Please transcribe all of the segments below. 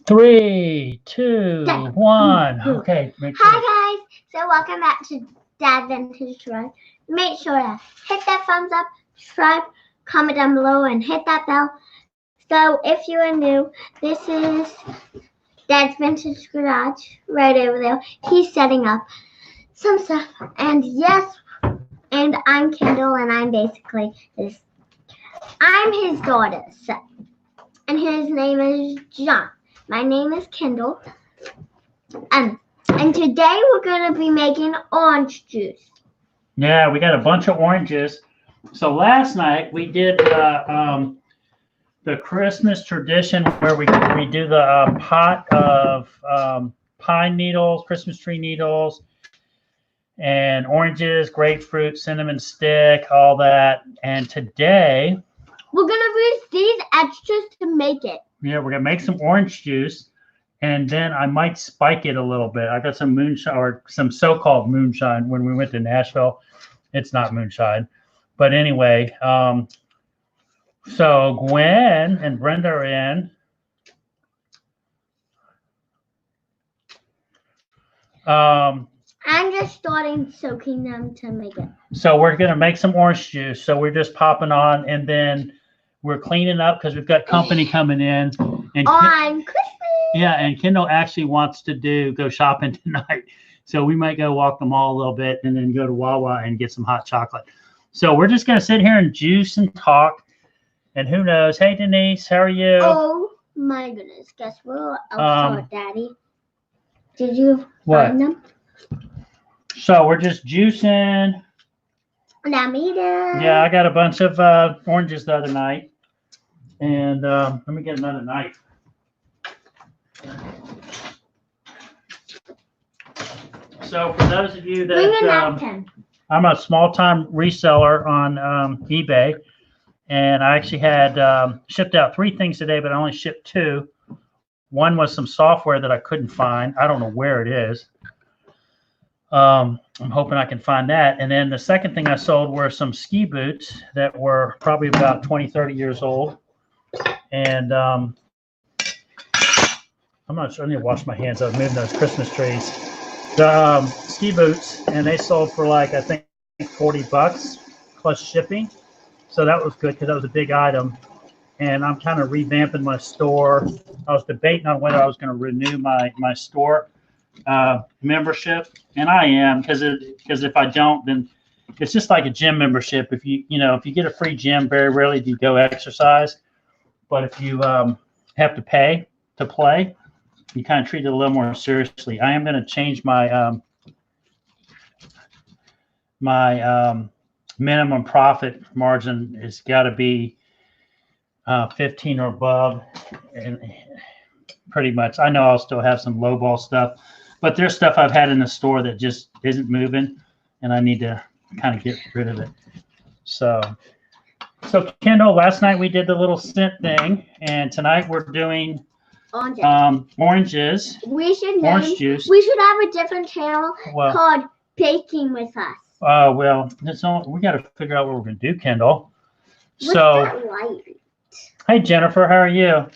3, 2, 1. Okay. Hi guys, so welcome back to Dad Vintage Garage. Make sure to hit that thumbs up, subscribe, comment down below, and hit that bell. So if you are new, this is Dad's Vintage Garage right over there. He's setting up some stuff, and yes, and I'm Kendall, and I'm basically I'm his daughter, so, and his name is John. My name is Kendall, and today we're going to be making orange juice. Yeah, we got a bunch of oranges. So last night we did the Christmas tradition where we do the pot of pine needles, Christmas tree needles, and oranges, grapefruit, cinnamon stick, all that. And today we're going to use these extras to make it. Yeah, we're going to make some orange juice, and then I might spike it a little bit. I got some moonshine, or some so-called moonshine when we went to Nashville. It's not moonshine. But anyway, so Gwen and Brenda are in. I'm just starting soaking them to make it. So we're going to make some orange juice. So we're just popping on, and then we're cleaning up because we've got company coming in. And on Christmas. Yeah, and Kendall actually wants to go shopping tonight. So we might go walk the mall a little bit and then go to Wawa and get some hot chocolate. So we're just going to sit here and juice and talk. And who knows? Hey, Denise, how are you? Oh, my goodness. Guess where else saw Daddy? Did you find them? So we're just juicing. Yeah, I got a bunch of oranges the other night. And let me get another knife. So for those of you that I'm a small-time reseller on eBay, and I actually had shipped out 3 things today, but I only shipped 2. One was some software that I couldn't find. I don't know where it is. I'm hoping I can find that. And then the second thing I sold were some ski boots that were probably about 20, 30 years old. And I'm not sure. I need to wash my hands. I was moving those Christmas trees. The ski boots, and they sold for like, I think, $40 plus shipping. So that was good because that was a big item. And I'm kind of revamping my store. I was debating on whether I was going to renew my store membership, and I am, because if I don't, then it's just like a gym membership. If you get a free gym, very rarely do you go exercise. But if you have to pay to play, you kind of treat it a little more seriously. I am going to change my minimum profit margin. It's got to be 15 or above, and pretty much. I know I'll still have some lowball stuff, but there's stuff I've had in the store that just isn't moving, and I need to kind of get rid of it. So Kendall, last night we did the little scent thing, and tonight we're doing oranges. Orange juice. We should have a different channel called Baking with Us. Well, we got to figure out what we're going to do, Kendall. What's that light? Hey, Jennifer, how are you?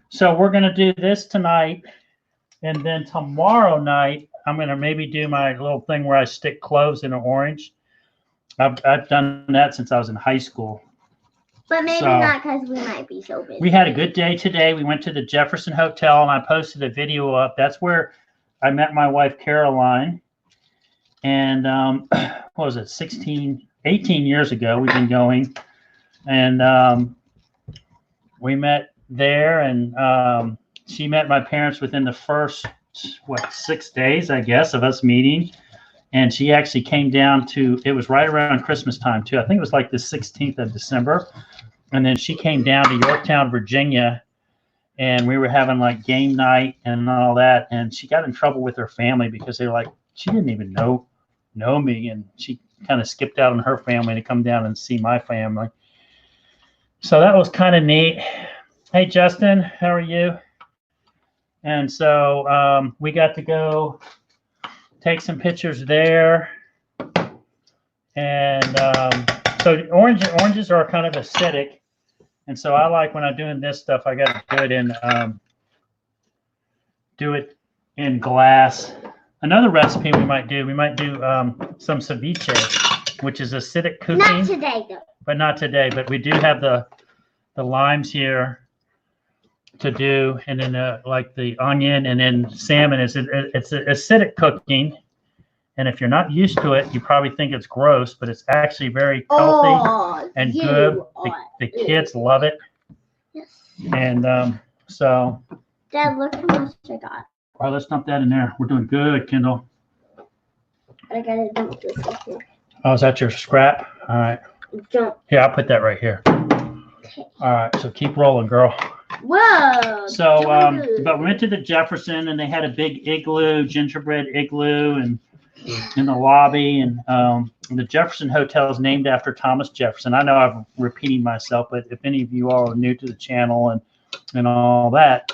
So we're going to do this tonight, and then tomorrow night I'm going to maybe do my little thing where I stick cloves in an orange. I've done that since I was in high school. But maybe not, because we might be so busy. We had a good day today. We went to the Jefferson Hotel, and I posted a video up. That's where I met my wife, Caroline. And what was it, 18 years ago we've been going. And we met there, and she met my parents within the first, 6 days, I guess, of us meeting. And she actually came down it was right around Christmas time, too. I think it was like the 16th of December. And then she came down to Yorktown, Virginia, and we were having like game night and all that. And she got in trouble with her family because they were like, she didn't even know me. And she kind of skipped out on her family to come down and see my family. So that was kind of neat. Hey, Justin, how are you? And so we got to go take some pictures there. And so oranges are kind of acidic. And so I like when I'm doing this stuff, I got to do it in do it in glass. Another recipe we might do some ceviche, which is acidic cooking. Not today, though. But not today. But we do have the limes here to do, and then like the onion, and then salmon. It's acidic cooking, and if you're not used to it, you probably think it's gross, but it's actually very healthy and good. The kids love it. Yes. And so. Dad, look how much I got. All right, let's dump that in there. We're doing good, Kendall. I gotta dump this in here. Oh, is that your scrap? All right. Dump. Here, I'll put that right here. Okay. All right, so keep rolling, girl. Whoa. So, but we went to the Jefferson, and they had a big igloo, gingerbread igloo, and in the lobby. And the Jefferson Hotel is named after Thomas Jefferson. I know I'm repeating myself, but if any of you all are new to the channel and all that.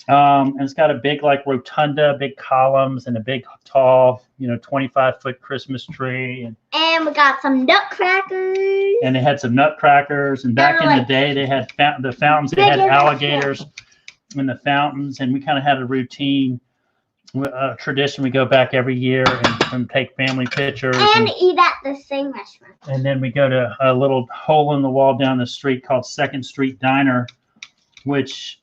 And it's got a big like rotunda, big columns, and a big tall, 25-foot Christmas tree. And we got some nutcrackers. And they had some nutcrackers. And back in the day, they had the fountains. They had alligators in the fountains. And we kind of had a routine, tradition. We go back every year and take family pictures. And eat at the same restaurant. And then we go to a little hole in the wall down the street called 2nd Street Diner, which...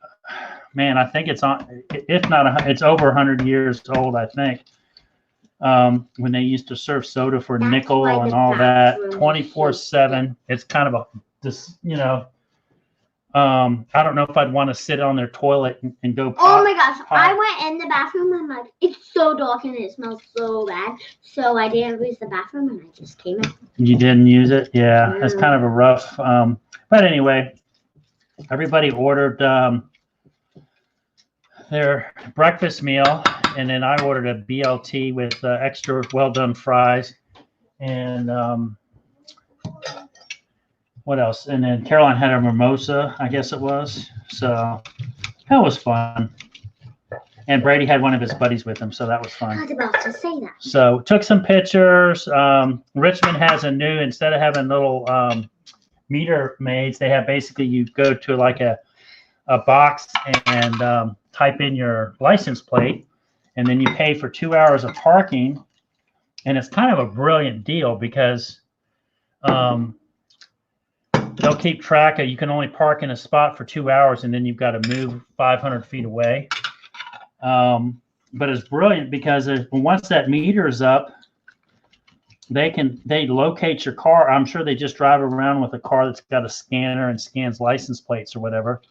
Man, I think it's on. If not, it's over 100 years old. I think when they used to serve soda for a nickel and all that, 24/7. It's kind of I don't know if I'd want to sit on their toilet and go. Oh my gosh! I went in the bathroom and like it's so dark and it smells so bad. So I didn't use the bathroom and I just came in. You didn't use it? Yeah, that's kind of a rough. But anyway, everybody ordered. Their breakfast meal, and then I ordered a BLT with extra well-done fries, and what else? And then Caroline had a mimosa, I guess it was. So that was fun. And Brady had one of his buddies with him, so that was fun. I was about to say that. So took some pictures. Richmond has a new, instead of having little meter maids, they have basically you go to like a box and type in your license plate, and then you pay for 2 hours of parking. And it's kind of a brilliant deal because they'll keep track of, you can only park in a spot for 2 hours, and then you've got to move 500 feet away. But it's brilliant because once that meter is up, they locate your car. I'm sure they just drive around with a car that's got a scanner and scans license plates or whatever.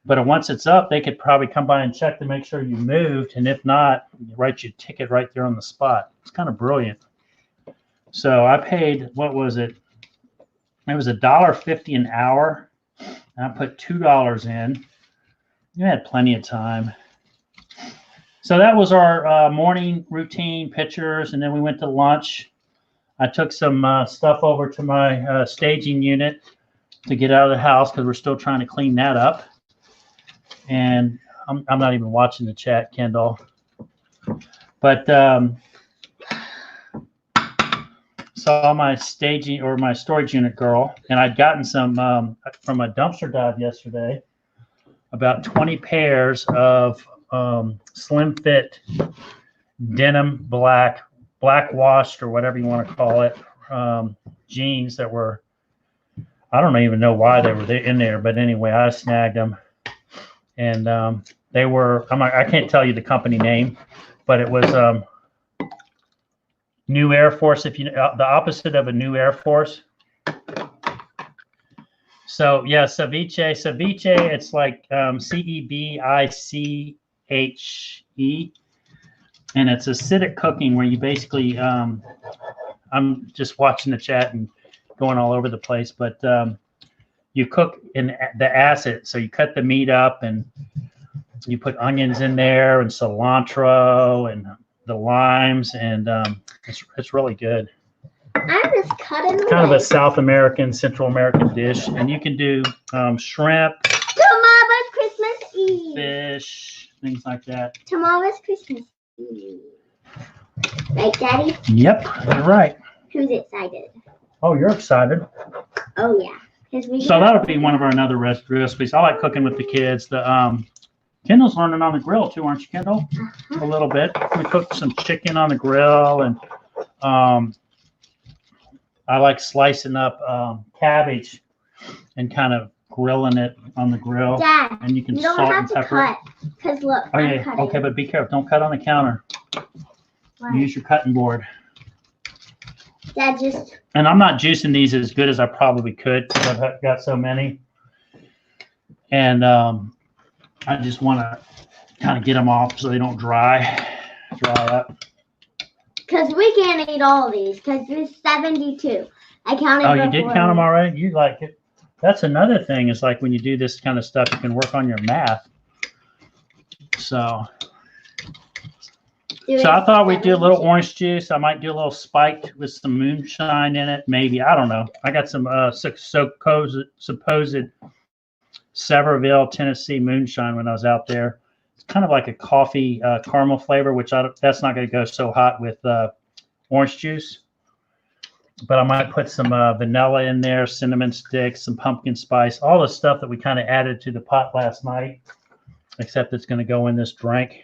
But once it's up, they could probably come by and check to make sure you moved. And if not, write you a ticket right there on the spot. It's kind of brilliant. So I paid, what was it? It was $1.50 an hour. And I put $2 in. You had plenty of time. So that was our morning routine pictures. And then we went to lunch. I took some stuff over to my staging unit to get out of the house because we're still trying to clean that up. And I'm not even watching the chat, Kendall. But saw my staging or my storage unit girl, and I'd gotten some from a dumpster dive yesterday, about 20 pairs of slim fit denim black washed or whatever you want to call it, jeans that were, I don't even know why they were in there, but anyway, I snagged them. And they were, I can't tell you the company name, but it was New Air Force, if you know, the opposite of a New Air Force. So yeah, ceviche, it's like CEBICHE, and it's acidic cooking where you basically, I'm just watching the chat and going all over the place, but you cook in the acid. So you cut the meat up and you put onions in there and cilantro and the limes, and it's really good. I'm just cutting away. Kind of a South American, Central American dish. And you can do shrimp, Tomorrow's Christmas Eve. Fish, things like that. Tomorrow's Christmas Eve. Right, Daddy? Yep, you're right. Who's excited? Oh, you're excited. Oh, yeah. So that'll be one of our another recipes. I like cooking with the kids. The Kendall's learning on the grill too, aren't you, Kendall? Uh-huh. A little bit. We cooked some chicken on the grill, and I like slicing up cabbage and kind of grilling it on the grill. Dad, and you can you don't salt have and to pepper. cut. Because look, Oh I'm yeah. cutting. Okay, but be careful. Don't cut on the counter. Why? Use your cutting board. Dad, just And I'm not juicing these as good as I probably could because I've got so many. And I just want to kind of get them off so they don't dry up. because we can't eat all of these because there's 72. I counted. Oh, you did before. count them already? You like it? That's another thing is like when you do this kind of stuff, you can work on your math. So I thought we'd do a little orange juice. I might do a little spiked with some moonshine in it. Maybe. I don't know. I got some supposed Sevierville, Tennessee moonshine when I was out there. It's kind of like a coffee caramel flavor, which that's not going to go so hot with orange juice. But I might put some vanilla in there, cinnamon sticks, some pumpkin spice, all the stuff that we kind of added to the pot last night, except it's going to go in this drink.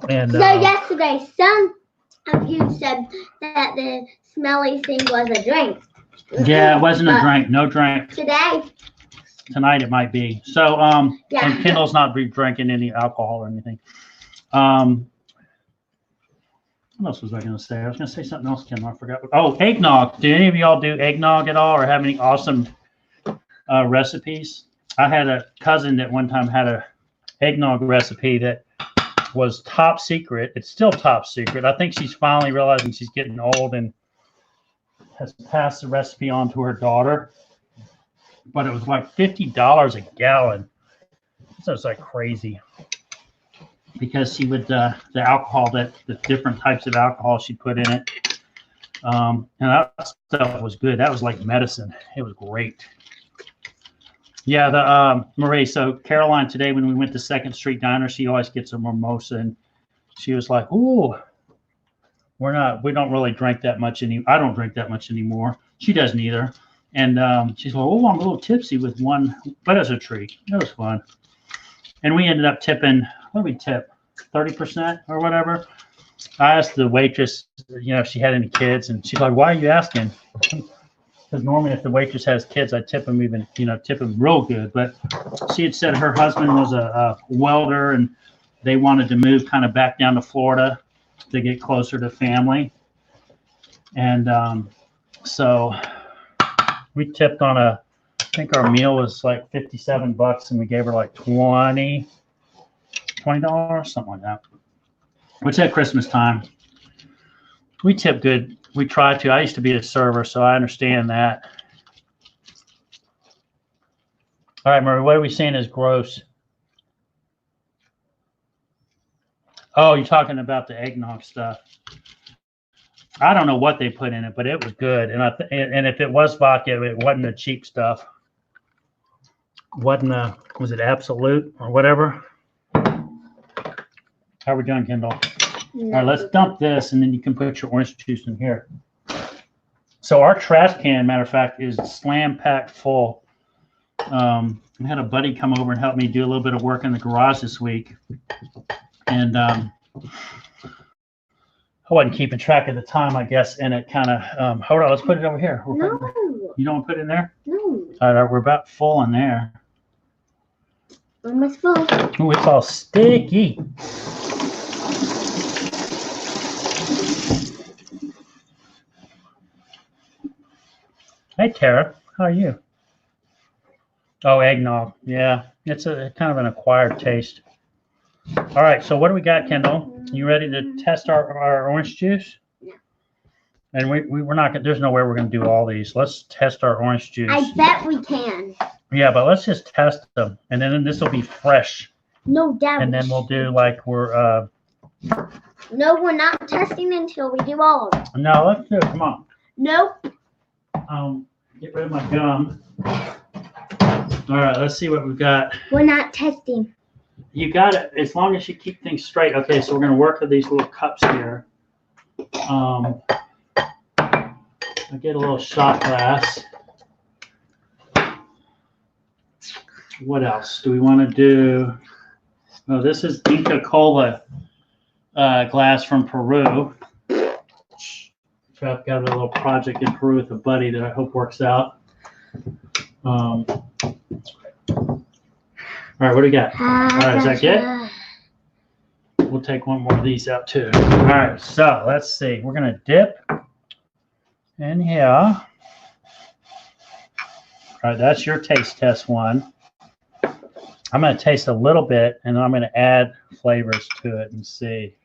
And So yesterday, some of you said that the smelly thing was a drink. yeah, it wasn't a But drink. No drink. Today, Tonight it might be. So, yeah. and Kendall's not drinking any alcohol or anything. What else was I going to say? I was going to say something else, Kendall. I forgot. Oh, eggnog. Do any of y'all do eggnog at all or have any awesome recipes? I had a cousin that one time had a eggnog recipe that was top secret. It's still top secret. I think she's finally realizing she's getting old and has passed the recipe on to her daughter. But it was like $50 a gallon. So it's like crazy. Because she would, the alcohol, the different types of alcohol she put in it. And that stuff was good. That was like medicine. It was great. Yeah, Marie, so Caroline today when we went to 2nd Street Diner, she always gets a mimosa. And she was like, ooh, we don't really drink that much anymore. I don't drink that much anymore. She doesn't either. And she's like, oh, I'm a little tipsy with one, but it was a treat. It was fun. And we ended up tipping, what did we tip? 30% or whatever. I asked the waitress, if she had any kids, and she's like, why are you asking? Because normally if the waitress has kids, I tip them even, tip them real good. But she had said her husband was a welder and they wanted to move kind of back down to Florida to get closer to family. And so we tipped on I think our meal was like $57 and we gave her like $20, something like that. Which at Christmas time, we tip good. We try to. I used to be a server, so I understand that. All right, Murray, what are we saying is gross? Oh, you're talking about the eggnog stuff. I don't know what they put in it, but it was good. And if it was vodka, it wasn't the cheap stuff. Was it Absolute or whatever? How are we doing, Kendall? All right, let's dump this, and then you can put your orange juice in here. So our trash can, matter of fact, is slam packed full. I had a buddy come over and help me do a little bit of work in the garage this week. And I wasn't keeping track of the time, I guess, and it kind of, hold on, let's put it over here. No. You don't want to put it in there? No. All right, we're about full in there. Almost full. Oh, it's all sticky. Hey, Tara, how are you? Oh, eggnog. Yeah, it's a kind of an acquired taste. All right, so what do we got, Kendall? You ready to test our orange juice? Yeah. And we're not gonna, there's no way we're gonna do all these. Let's test our orange juice. I bet we can. Yeah, but let's just test them, and then this will be fresh. No, Dad. And then we'll do like we're. No, we're not testing until we do all of it. No, let's do it. Come on. Nope. Get rid of my gum. All right, let's see what we've got. We're not testing. You got it, as long as you keep things straight. Okay, so we're going to work with these little cups here. I get a little shot glass. What else do we want to do? Oh, this is Inca Cola glass from Peru. I've got a little project in Peru with a buddy that I hope works out. All right, what do we got? All right, is that good? We'll take one more of these out too. All right, so let's see. We're gonna dip in here. All right, that's your taste test one. I'm gonna taste a little bit, and then I'm gonna add flavors to it and see.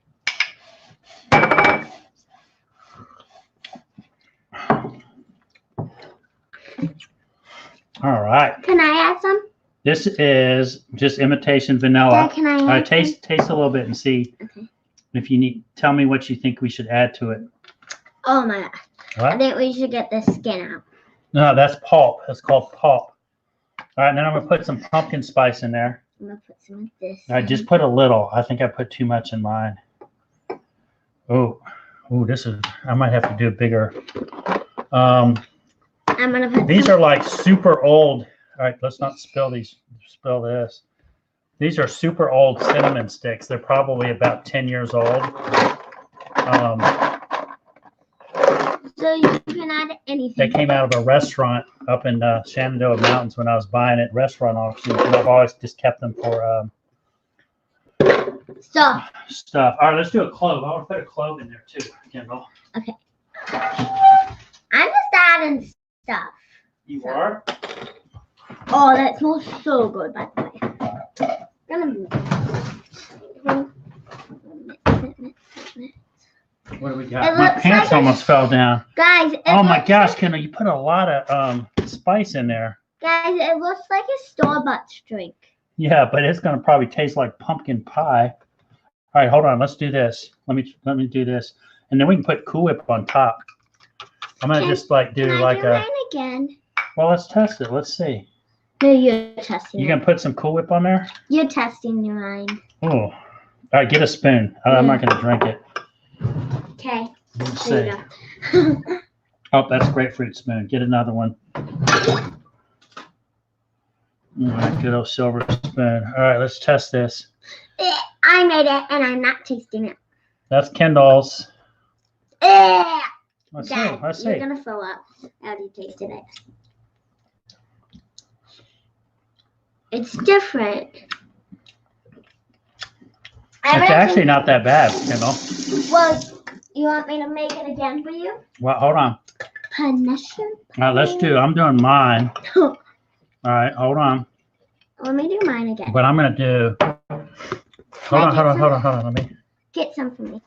All right. Can I add some? This is just imitation vanilla. Dad, can I add All right, taste a little bit and see if you need. Tell me what you think we should add to it. Oh my God. What? I think we should get the skin out. No, that's pulp. That's called pulp. All right, and then I'm gonna put some pumpkin spice in there. I'm gonna put some of this. I just put a little. I think I put too much in mine. Oh, this is. I might have to do it bigger. I'm gonna put. These are like super old. All right, let's not spill these. Spill this. These are super old cinnamon sticks. They're probably about 10 years old. So you can add anything. They came out of a restaurant up in Shenandoah Mountains when I was buying at restaurant auctions, and I've always just kept them for stuff. All right, let's do a clove. I want to put a clove in there too, Kendall. Okay. I'm just adding stuff. You are? Oh, that smells so good, by the way. I'm gonna move. What do we got? My pants almost fell down. Guys, oh my gosh, Kendall, you put a lot of spice in there. Guys, it looks like a store-bought drink. Yeah, but it's gonna probably taste like pumpkin pie. All right, hold on. Let's do this. Let me do this, and then we can put Cool Whip on top. I'm gonna just like do like a. Mine again. Well, let's test it. Let's see. No, you're testing. You gonna put some Cool Whip on there? You're testing your mind. Oh, all right. Get a spoon. I'm not gonna drink it. Okay. Let's see. Oh, that's grapefruit spoon. Get another one. All right, good old silver spoon. All right, let's test this. I made it, and I'm not tasting it. That's Kendall's. Let's see. Dad, Let's see. You're gonna throw up. I already tasted it. It's different. It's actually not that bad, Kendall. Well, you want me to make it again for you? Well, hold on. Punishment. All right, let's do. I'm doing mine. All right, hold on. Let me do mine again. But I'm gonna do. Hold on. Let me. Get some for me.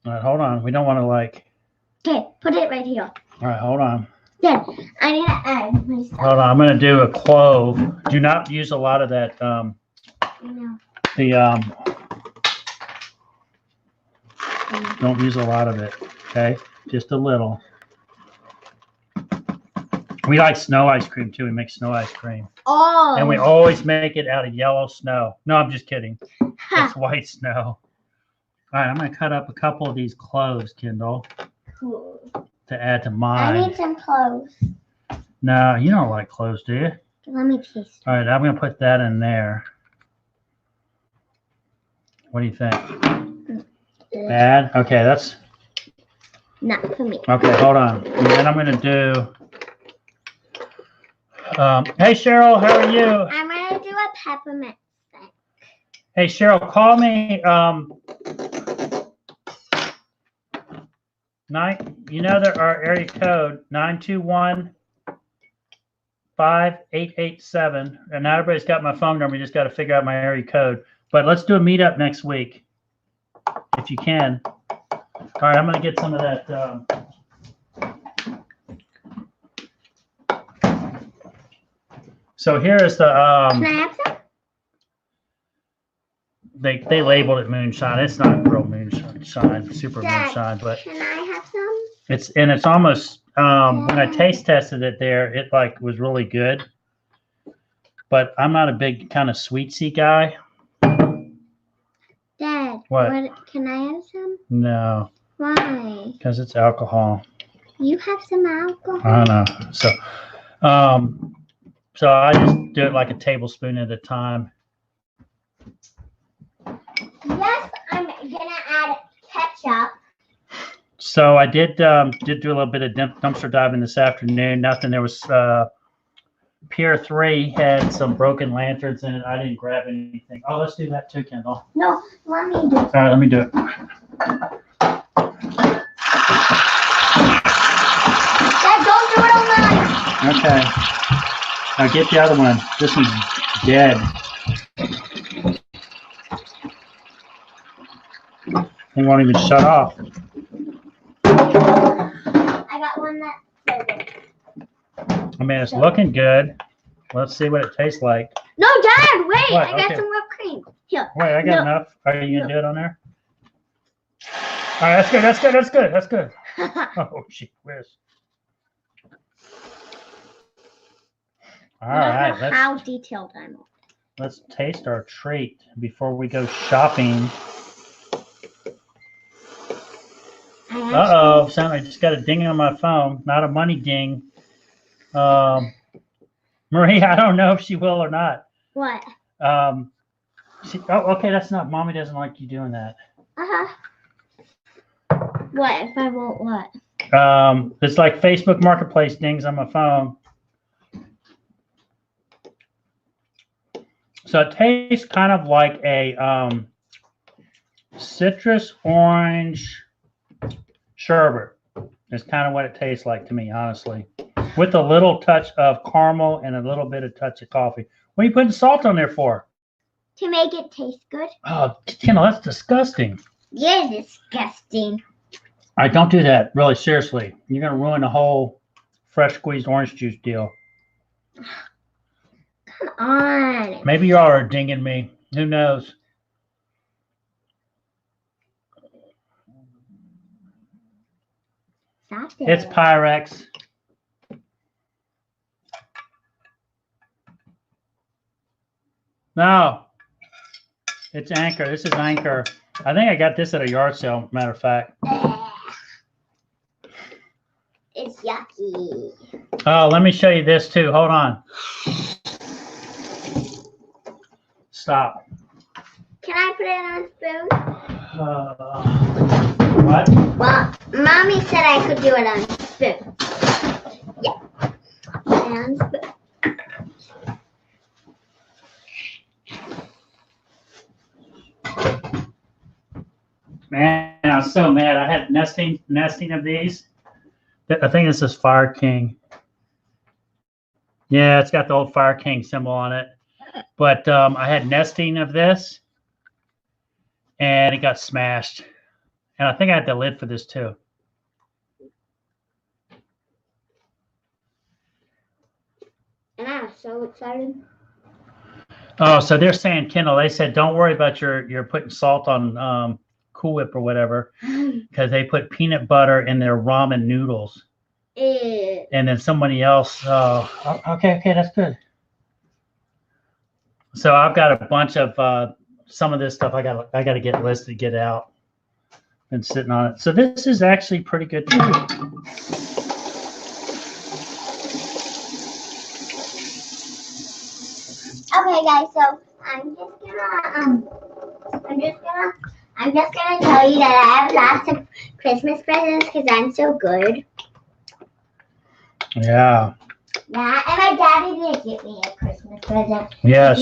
All right, hold on. We don't want to like. Okay, put it right here. All right, hold on. Then I need to add my stuff. Hold on. I'm gonna do a clove. Do not use a lot of that. Don't use a lot of it. Okay, just a little. We like snow ice cream too. We make snow ice cream. Oh. And we always make it out of yellow snow. No, I'm just kidding. It's white snow. All right, I'm gonna cut up a couple of these cloves, Kendall, Cool. to add to mine. I need some cloves. No, you don't like cloves, do you? Let me taste. All right, I'm gonna put that in there. What do you think? Bad? Okay, that's. Not for me. Okay, hold on. And then I'm gonna do. Hey Cheryl, how are you? I'm gonna do a peppermint stick. Hey Cheryl, call me. You know that our area code 921-5887, and now everybody's got my phone number. You just got to figure out my area code. But let's do a meetup next week, if you can. All right, I'm gonna get some of that. So here is the. Can I have some? They labeled it moonshine. It's not real moonshine, super Dad, moonshine, but can I have some? it's almost when I taste tested it there, it like was really good. But I'm not a big kind of sweetsy guy. Dad, What? Can I have some? No, Why? because it's alcohol. You have some alcohol? I don't know. So I just do it like a tablespoon at a time. Yes, I'm gonna add ketchup. So I did do a little bit of dumpster diving this afternoon. Nothing. There was Pier 3 had some broken lanterns in it. I didn't grab anything. Oh, let's do that too, Kendall. No, let me do it. All right, let me do it. Dad, don't do it on mine. Okay. Now get the other one. This one's dead. It won't even shut off. I got one that's so good. I mean, it's looking good. Let's see what it tastes like. No, Dad, wait. What? I got Okay. some whipped cream. Here. Wait, I got No. enough. Are you gonna do it on there? All right, that's good. That's good. That's good. That's good. Oh, gee whiz. All I right, don't know how detailed I am. let's taste our treat before we go shopping. Uh-oh, I just got a ding on my phone. Not a money ding. Marie, I don't know if she will or not. What? Oh, okay, that's not. Mommy doesn't like you doing that. What if I won't what? It's like Facebook Marketplace dings on my phone. So it tastes kind of like a citrus orange sherbet. It's kind of what it tastes like to me, honestly, with a little touch of caramel and a little bit of touch of coffee. What are you putting salt on there for? To make it taste good. Oh, Kendall, that's disgusting. Yeah, disgusting. All right, don't do that. Really, seriously. You're going to ruin the whole fresh squeezed orange juice deal. Come on. Maybe y'all are dinging me. Who knows? Stop It's it. Pyrex. No. It's Anchor. This is Anchor. I think I got this at a yard sale, matter of fact. It's yucky. Oh, let me show you this too. Hold on. Stop. Can I put it on a spoon? What? Well, Mommy said I could do it on a spoon. Yeah. And spoon. Man, I was so mad. I had nesting of these. I think this is Fire King. Yeah, it's got the old Fire King symbol on it. But I had nesting of this, and it got smashed. And I think I had the lid for this too. And I'm so excited. Oh, so they're saying, Kendall, they said, don't worry about your putting salt on Cool Whip or whatever, because they put peanut butter in their ramen noodles. Ew. And then somebody else, okay, that's good. So I've got a bunch of some of this stuff I got to get listed, get out, and sitting on it. So this is actually pretty good too. Okay, guys. So I'm just gonna tell you that I have lots of Christmas presents because I'm so good. Yeah. Yeah, and my daddy did give me a Christmas present. Yeah,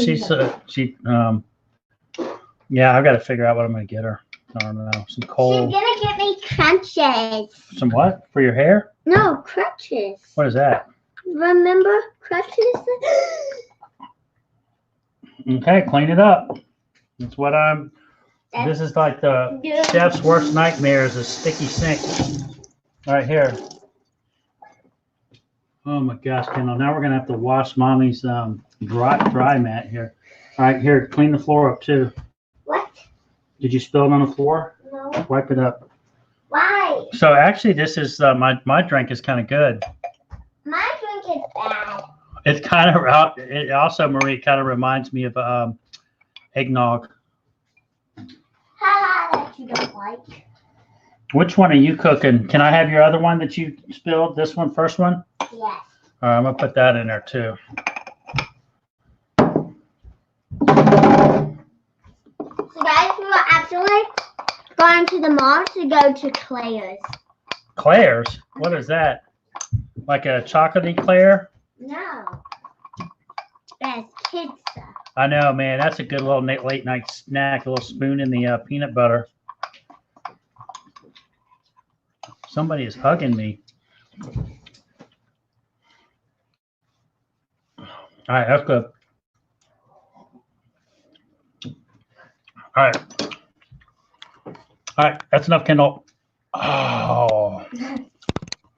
yeah, I've got to figure out what I'm going to get her. I don't know. Some coal. She's gonna get me crunches. Some what? For your hair? No, crutches. What is that? Remember crutches? Okay, clean it up. That's what this is like the chef's worst nightmare is a sticky sink. Right here. Oh my gosh, Kendall. Now we're going to have to wash Mommy's dry mat here. All right, here, clean the floor up too. What? Did you spill it on the floor? No. Wipe it up. Why? So actually, this is my drink is kind of good. My drink is bad. It's kind of it also, Marie, kind of reminds me of eggnog. Haha, that you don't like. Which one are you cooking? Can I have your other one that you spilled? This one, first one? Yes. All right, I'm gonna put that in there too. So guys, we were actually going to the mall to go to Claire's. Claire's? What is that? Like a chocolatey Claire? No. That's kids stuff. I know, man. That's a good little late night snack. A little spoon in the peanut butter. Somebody is hugging me. All right, that's good. All right. All right, that's enough, Kendall. Oh. All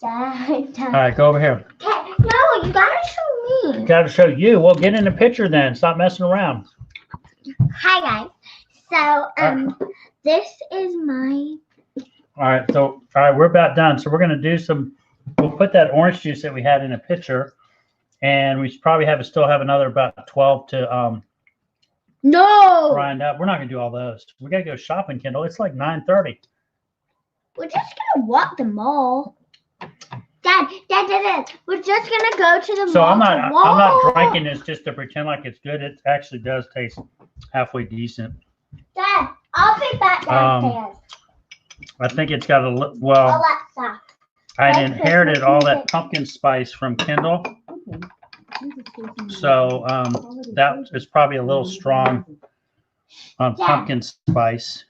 right, go over here. No, you gotta show me. Got to show you. Well, get in the picture then. Stop messing around. Hi guys. So this is my. All right, so all right, we're about done. So we're gonna do some. We'll put that orange juice that we had in a pitcher, and we probably still have another about 12 to No. grind up. We're not gonna do all those. We gotta go shopping, Kendall. It's like 9:30. We're just gonna walk the mall. Dad. We're just gonna go to the So mall. I'm not drinking this just to pretend like it's good. It actually does taste halfway decent. Dad, I'll be back downstairs. I think it's got well. Alexa. I inherited all that pumpkin spice from Kendall, so that is probably a little strong on pumpkin spice.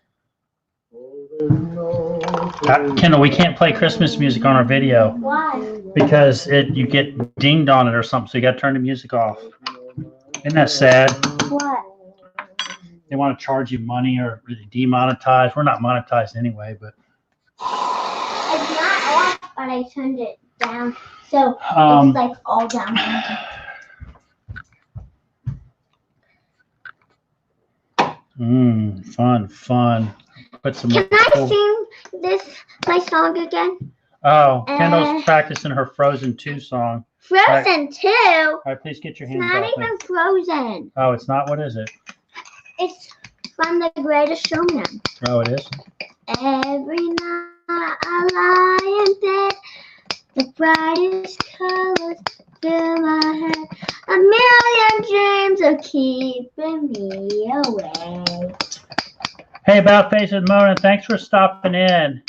Kendall, we can't play Christmas music on our video. Why? Because you get dinged on it or something, so you got to turn the music off. Isn't that sad? What? They want to charge you money or demonetize. We're not monetized anyway, but It's not off, but I turned it down, so it's like all down. Fun. Put some. Can I sing my song again? Oh, Kendall's practicing her Frozen 2 song. Frozen 2? All right, please get your It's hands not off even me. Frozen. Oh, it's not? What is it? It's from The Greatest Showman. Oh, it is? Every night I lie in bed, the brightest colors fill my head. A million dreams are keeping me away. Hey, About Face with Mona, thanks for stopping in.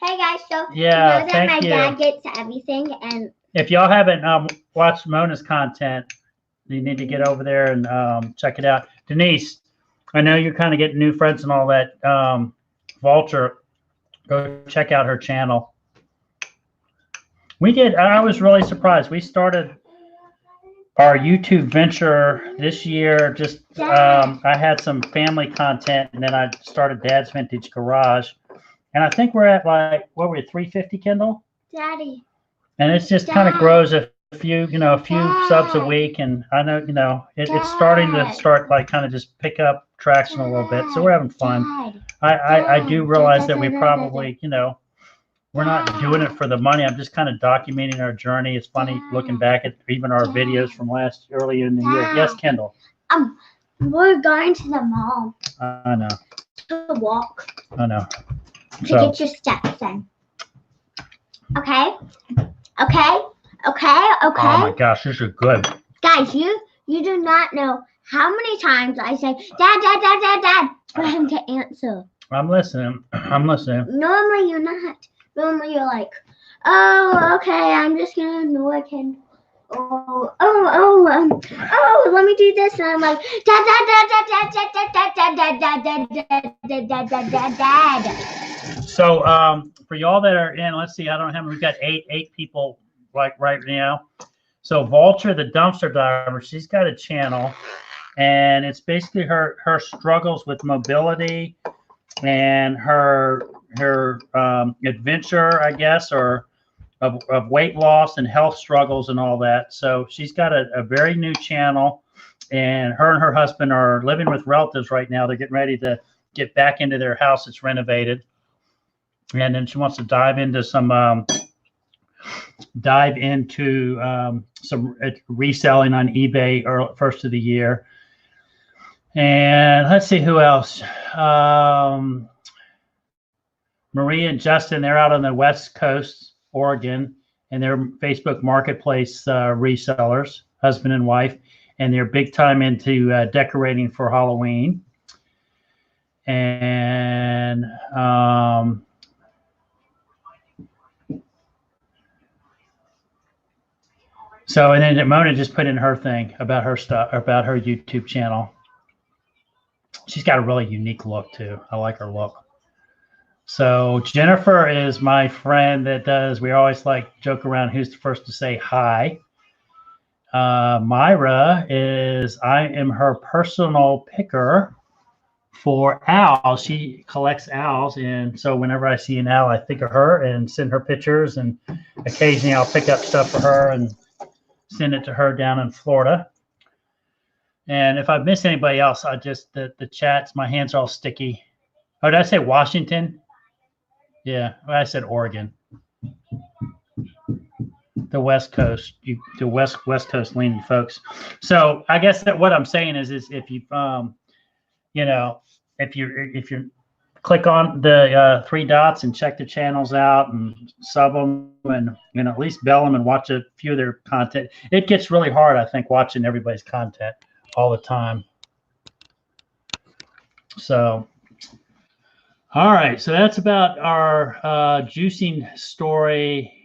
Hey guys, so Yeah, you know that thank my you. dad gets everything, and If y'all haven't watched Mona's content, you need to get over there and check it out. Denise, I know you're kind of getting new friends and all that. Vulture, go check out her channel. I was really surprised. We started our YouTube venture this year. I had some family content, and then I started Dad's Vintage Garage. And I think we're at like, what were we, 350, Kendall? Daddy. And it's just kind of grows a few subs a week. And I know, it's starting to kind of just pick up traction a little bit. So we're having fun. I do realize that we probably, we're not doing it for the money. I'm just kind of documenting our journey. It's funny looking back at even our videos from earlier in the year. Yes, Kendall. We're going to the mall. I know. To walk. I know. To get your steps in. Okay? Oh my gosh, these are good. Guys, you do not know how many times I say, Dad, for him to answer. I'm listening. Normally you're not. Normally you're like, oh, okay, I'm just gonna ignore him. Let me do this. And I'm like, Dad. So, for y'all that are in, let's see, I don't know how many, we've got eight people like right now. So Vulture, the dumpster diver, she's got a channel, and it's basically her struggles with mobility and her adventure, I guess, or of weight loss and health struggles and all that. So she's got a very new channel, and her husband are living with relatives right now. They're getting ready to get back into their house that's renovated. And then she wants to dive into some reselling on eBay first of the year. And let's see who else. Maria and Justin, they're out on the West Coast, Oregon, and they're Facebook Marketplace resellers, husband and wife, and they're big time into decorating for Halloween. And so, and then Mona just put in her thing about her stuff, about her YouTube channel. She's got a really unique look too. I like her look. So Jennifer is my friend that does, we always like joke around who's the first to say hi. Myra is, I am her personal picker for owls. She collects owls, and so whenever I see an owl, I think of her and send her pictures, and occasionally I'll pick up stuff for her and send it to her down in Florida. And if I miss anybody else, I just, the chats, my hands are all sticky. Oh, did I say Washington? Yeah, I said Oregon. The West Coast, the West Coast leaning folks. So I guess that what I'm saying is if you, you know, if you click on the 3 dots and check the channels out and sub them and at least bell them and watch a few of their content. It gets really hard, I think, watching everybody's content all the time. So, all right. So that's about our juicing story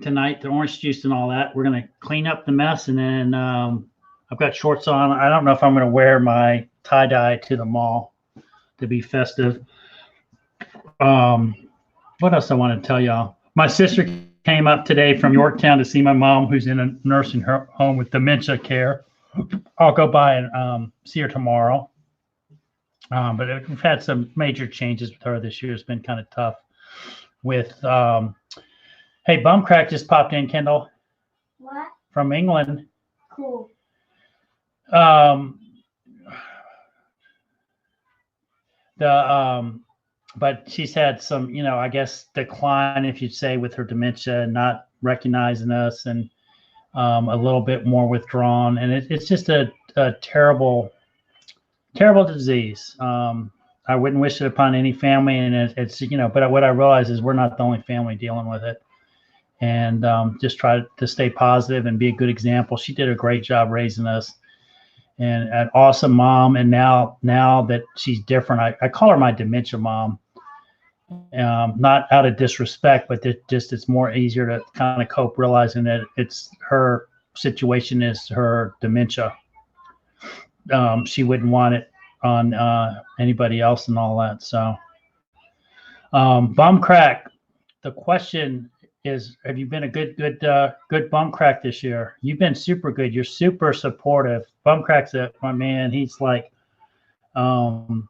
tonight, the orange juice and all that. We're going to clean up the mess, and then I've got shorts on. I don't know if I'm going to wear my tie-dye to the mall to be festive. What else I want to tell y'all? My sister came up today from Yorktown to see my mom, who's in a nursing home with dementia care. I'll go by and see her tomorrow. But we've had some major changes with her this year. It's been kind of tough with, hey, Bumcrack just popped in, Kendall. What? From England. Cool. But she's had some, I guess, decline, if you'd say, with her dementia, not recognizing us, and a little bit more withdrawn. And it's just a terrible, terrible disease. I wouldn't wish it upon any family. And it's, but what I realize is we're not the only family dealing with it. And just try to stay positive and be a good example. She did a great job raising us. And an awesome mom. And now that she's different, I call her my dementia mom. Not out of disrespect, but it's more easier to kind of cope, realizing that it's her situation is her dementia. She wouldn't want it on anybody else and all that. So, Bumcrack, the question is, have you been a good Bumcrack this year? You've been super good. You're super supportive. Bumcrack's my man. He's like mod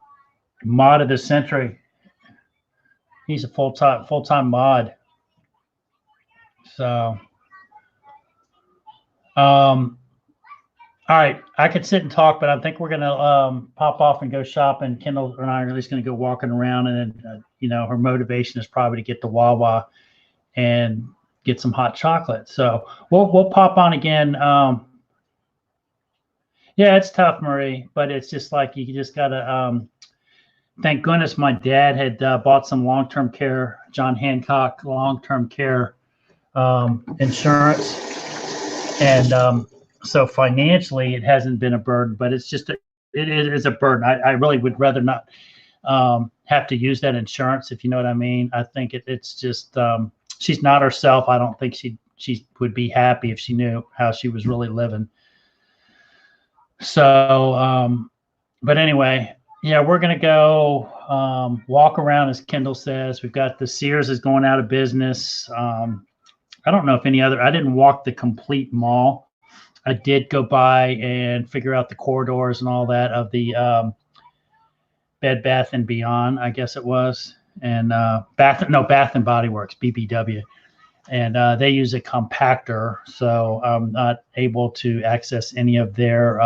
of the century. He's a full-time mod. So, all right, I could sit and talk, but I think we're gonna pop off and go shopping. Kendall and I are at least gonna go walking around, and then her motivation is probably to get to Wawa and get some hot chocolate. So we'll pop on again. Yeah, it's tough, Marie, but it's just like you just gotta. Thank goodness my dad had bought some long-term care, John Hancock long-term care insurance, and so financially it hasn't been a burden, but it's just it is a burden. I really would rather not have to use that insurance, if you know what I mean. I think it's just she's not herself. I don't think she would be happy if she knew how she was really living. So, but anyway. Yeah, we're going to go walk around, as Kendall says. We've got the Sears is going out of business. I don't know if I didn't walk the complete mall. I did go by and figure out the corridors and all that of the Bed Bath & Beyond, I guess it was. And Bath and Body Works, BBW. And they use a compactor, so I'm not able to access any of their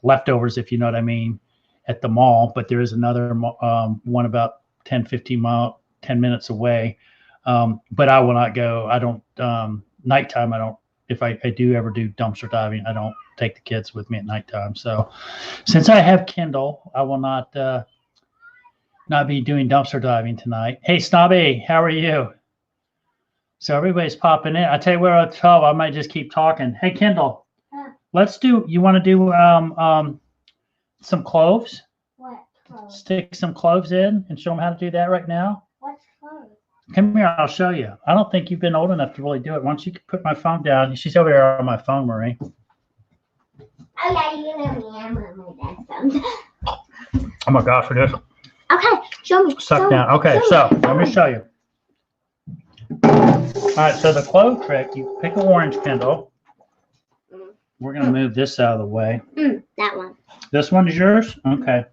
leftovers, if you know what I mean, at the mall. But there is another one about 10 minutes away. But I will not go. I don't nighttime. I don't, if I do ever do dumpster diving, I don't take the kids with me at nighttime. So since I have Kendall, I will not be doing dumpster diving tonight. Hey, Snobby, how are you? So everybody's popping in. I tell you what, I'll tell, I might just keep talking. Hey, Kendall, Let's do. You want to do some cloves? What clothes? Stick some cloves in and show them how to do that right now. What's clothes? Come here, I'll show you. I don't think you've been old enough to really do it. Once you put my phone down, she's over here on my phone, Marie. Oh yeah, you know me. I'm on my dad's phone. Oh my gosh, it is. Okay, show me. Suck down. Okay, so let me show you. All right, so the clove trick, you pick an orange, Kendall. We're going to move this out of the way. That one. This one is yours? Okay.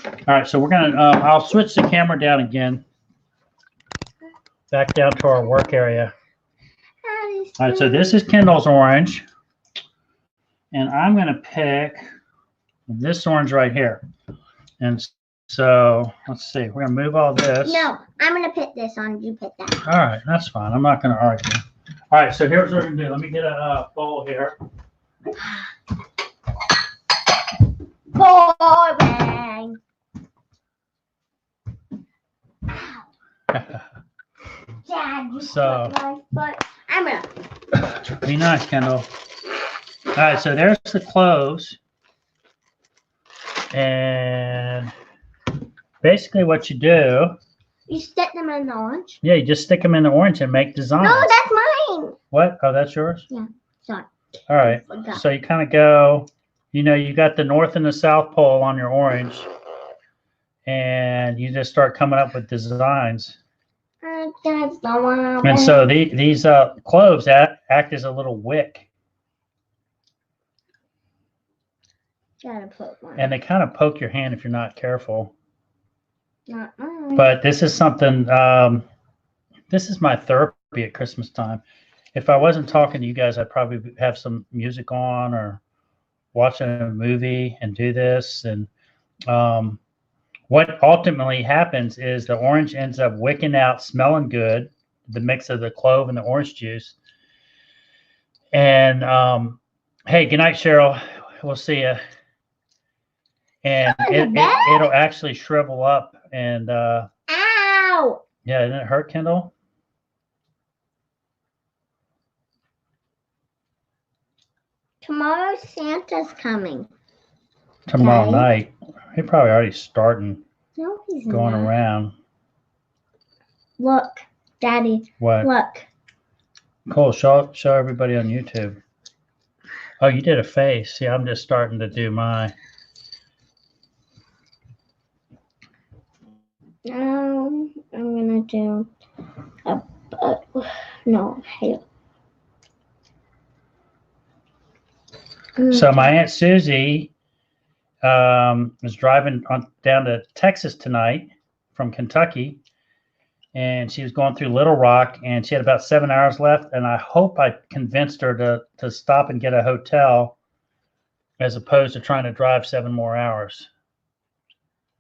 All right, so we're going to, I'll switch the camera down again. Back down to our work area. All right, so this is Kendall's orange. And I'm going to pick this orange right here. And so, let's see. We're going to move all this. No, I'm going to pick this on. You pick that. All right, that's fine. I'm not going to argue. All right, so here's what we're going to do. Let me get a bowl here. Boring. Dad, you So- put my foot. I'm gonna. Be nice, Kendall. All right, so there's the cloves. And basically what you do, You stick them in the orange. yeah, you just stick them in the orange and make designs. No, that's mine. What? Oh, that's yours? Yeah, sorry. All right. Forgot. So you kind of go, you know, you got the North and the South Pole on your orange. And you just start coming up with designs. That's the one. And so these cloves act as a little wick. Gotta put one. And they kind of poke your hand if you're not careful. Not mine. But this is something, this is my therapy at Christmas time. If I wasn't talking to you guys, I'd probably have some music on or watching a movie and do this. And what ultimately happens is the orange ends up wicking out, smelling good, the mix of the clove and the orange juice. And hey, good night, Cheryl. We'll see you. And it'll actually shrivel up. And Ow! yeah, didn't it hurt, Kendall? Tomorrow Santa's coming. Tomorrow Okay. night. He probably already starting No, he's going not. around. Look, Daddy. What? Look. Cole, show everybody on YouTube. Oh, you did a face. See, I'm just starting to do my. Now I'm gonna do no hair. So my Aunt Susie was driving down to Texas tonight from Kentucky, and she was going through Little Rock, and she had about 7 hours left. And I hope I convinced her to stop and get a hotel, as opposed to trying to drive 7 more hours.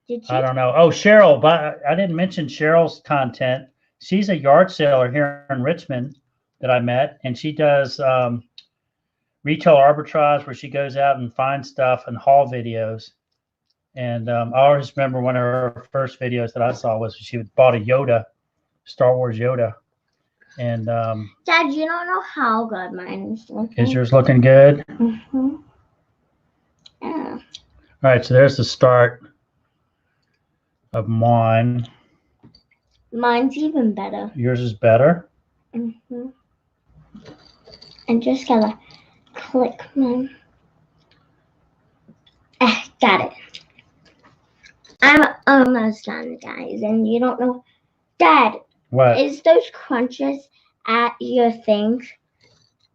Did you? I don't know. Oh, Cheryl, but I didn't mention Cheryl's content. She's a yard sailor here in Richmond that I met, and she does retail arbitrage where she goes out and finds stuff and haul videos. And I always remember one of her first videos that I saw was she bought a Yoda, Star Wars Yoda. And Dad, you don't know how good mine is looking. is yours looking good? Mm-hmm. Yeah. All right, so there's the start of mine. Mine's even better. Yours is better. Mm-hmm. And just gotta click mine. Got it. I'm almost done, guys. And you don't know, Dad, What? is those crunches at your things?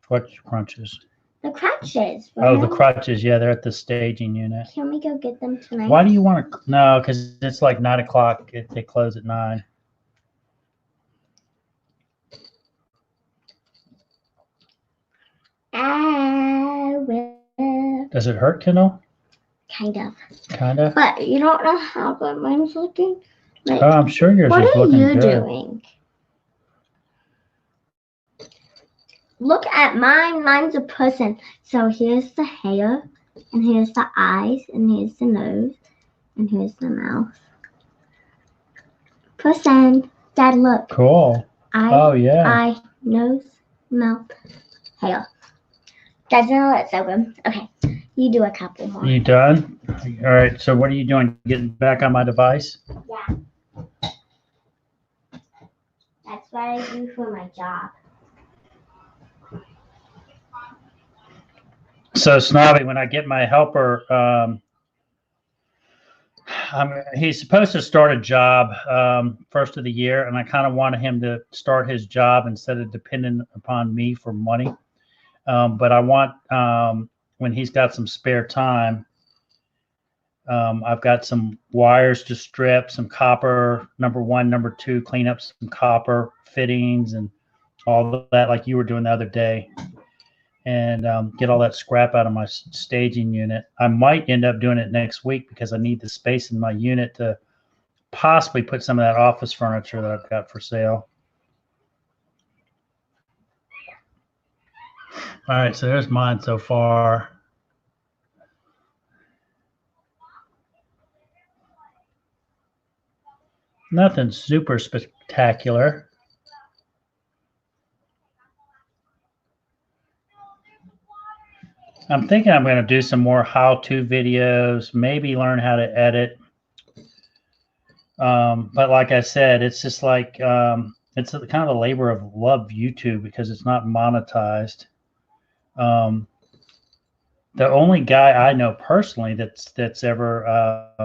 What crunches? The crunches. Oh, the remember? crutches. Yeah, they're at the staging unit. Can we go get them tonight? Why do you want to? No, because it's like 9 o'clock. They close at 9. I will. Does it hurt, Kendall? Kind of. Kind of. But you don't know how good mine's looking? Like, Oh, I'm sure yours what is are looking you good. doing? Look at mine. Mine's a person. So here's the hair, and here's the eyes, and here's the nose, and here's the mouth. Person. Dad, look. Cool. Eye, Oh yeah. eye, nose, mouth, hair. Doesn't it look so good? Okay, you do a couple more. You done? All right. So what are you doing? Getting back on my device? Yeah. That's what I do for my job. So Snobby, when I get my helper, he's supposed to start a job first of the year, and I kind of wanted him to start his job instead of depending upon me for money. But I want when he's got some spare time, I've got some wires to strip, some copper, number one, number two, clean up some copper fittings and all that, like you were doing the other day, and get all that scrap out of my staging unit. I might end up doing it next week because I need the space in my unit to possibly put some of that office furniture that I've got for sale. All right, so there's mine so far. Nothing super spectacular. I'm thinking I'm going to do some more how-to videos, maybe learn how to edit. But like I said, it's just like it's kind of a labor of love YouTube because it's not monetized. The only guy I know personally that's ever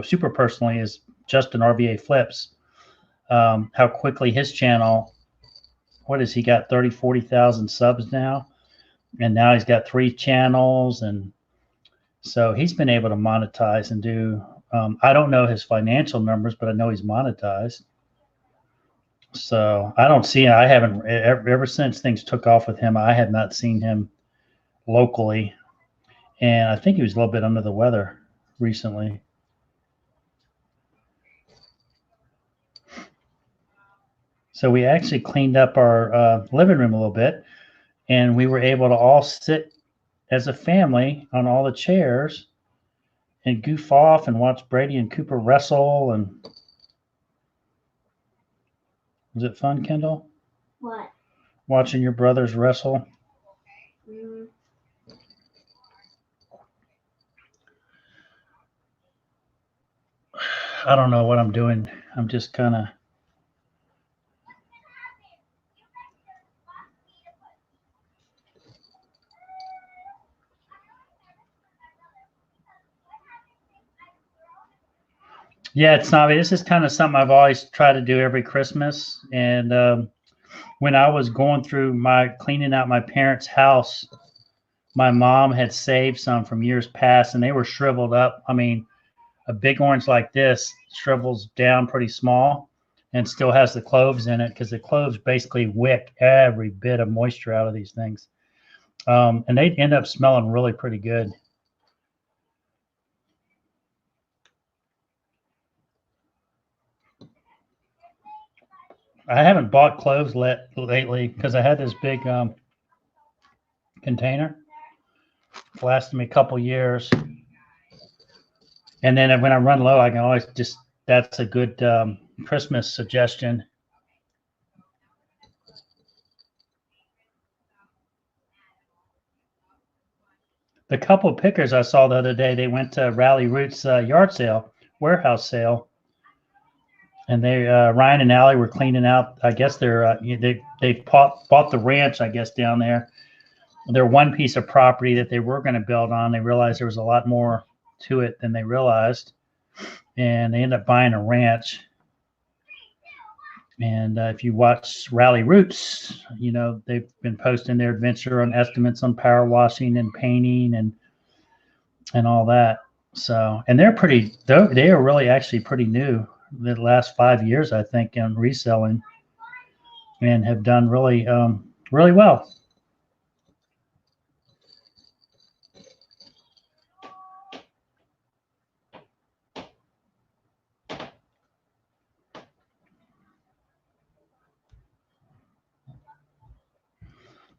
super personally is Justin RVA Flips. How quickly his channel, what has he got, 40,000 subs now? And now he's got 3 channels, and so he's been able to monetize and do. I don't know his financial numbers, but I know he's monetized. So I don't see. I haven't ever since things took off with him. I have not seen him locally, and I think he was a little bit under the weather recently. So we actually cleaned up our living room a little bit, and we were able to all sit as a family on all the chairs and goof off and watch Brady and Cooper wrestle. And was it fun, Kendall? What? Watching your brothers wrestle? I don't know what I'm doing. I'm just kind of. Yeah, it's not. This is kind of something I've always tried to do every Christmas. And when I was going through cleaning out my parents' house, my mom had saved some from years past, and they were shriveled up. I mean, a big orange like this shrivels down pretty small and still has the cloves in it because the cloves basically wick every bit of moisture out of these things. And they end up smelling really pretty good. I haven't bought cloves lately because I had this big container. It lasted me a couple years. And then when I run low, I can always that's a good Christmas suggestion. The couple of pickers I saw the other day, they went to Rally Roots yard sale, warehouse sale. And they, Ryan and Allie were cleaning out. I guess they bought the ranch, I guess, down there. Their one piece of property that they were going to build on. They realized there was a lot more to it than they realized, and they ended up buying a ranch. And if you watch Rally Roots, they've been posting their adventure on estimates on power washing and painting and all that. So, and they are really actually pretty new. The last 5 years, I think, in reselling, and have done really, really well.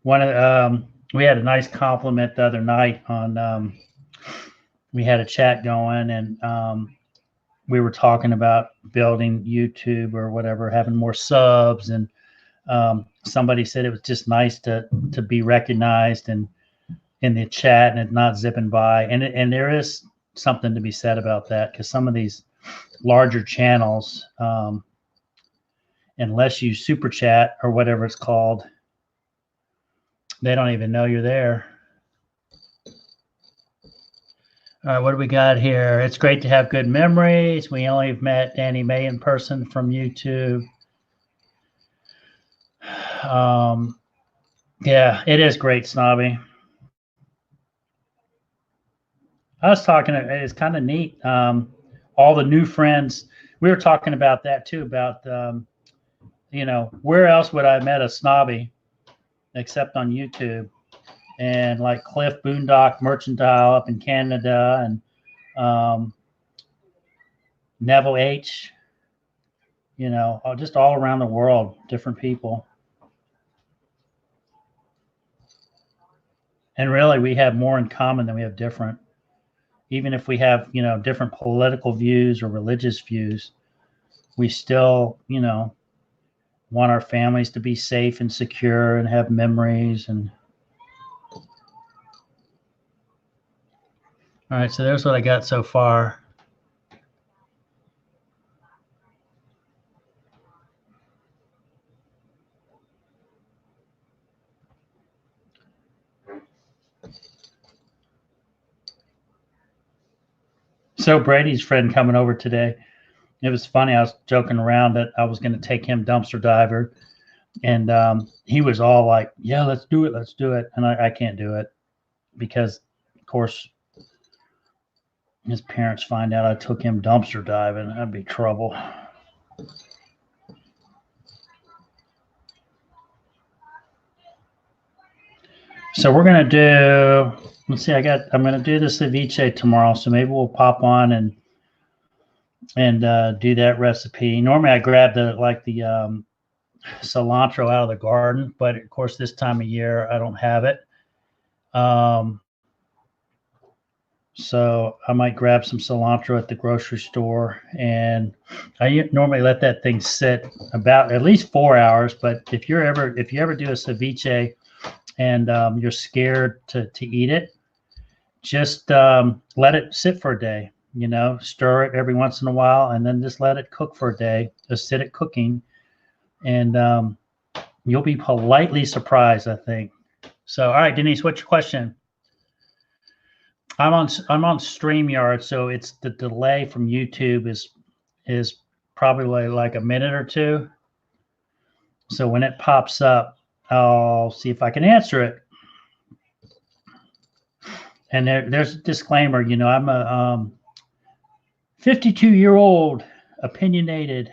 We had a nice compliment the other night on. We had a chat going, and we were talking about building YouTube or whatever, having more subs, and somebody said it was just nice to be recognized and in the chat and it not zipping by. And there is something to be said about that, because some of these larger channels, unless you super chat or whatever it's called, they don't even know you're there. All right, what do we got here? It's great to have good memories. We only have met Danny May in person from YouTube. Yeah, it is great, Snobby. I was talking, it's kind of neat. All the new friends, we were talking about that too, about, you know, where else would I have met a Snobby except on YouTube? And like Cliff Boondock Mercantile up in Canada, and Neville H, you know, just all around the world, different people. And really, we have more in common than we have different. Even if we have, you know, different political views or religious views, we still, you know, want our families to be safe and secure and have memories. And all right, so there's what I got so far. So Brady's friend coming over today. It was funny. I was joking around that I was going to take him dumpster diver, and he was all like, "Yeah, let's do it, let's do it." And I can't do it because, of course, his parents find out I took him dumpster diving. That'd be trouble. So we're gonna do. Let's see. I'm gonna do the ceviche tomorrow, so maybe we'll pop on and do that recipe. Normally, I grab the cilantro out of the garden, but of course, this time of year I don't have it. So I might grab some cilantro at the grocery store, and I normally let that thing sit about at least 4 hours. But if you ever do a ceviche and you're scared to eat it, just let it sit for a day. You know, stir it every once in a while, and then just let it cook for a day. Just sit it cooking, and you'll be politely surprised, I think. So, all right, Denise, what's your question? I'm on StreamYard, so it's the delay from YouTube is probably like a minute or two. So when it pops up, I'll see if I can answer it. And there's a disclaimer. You know, I'm a 52-year-old opinionated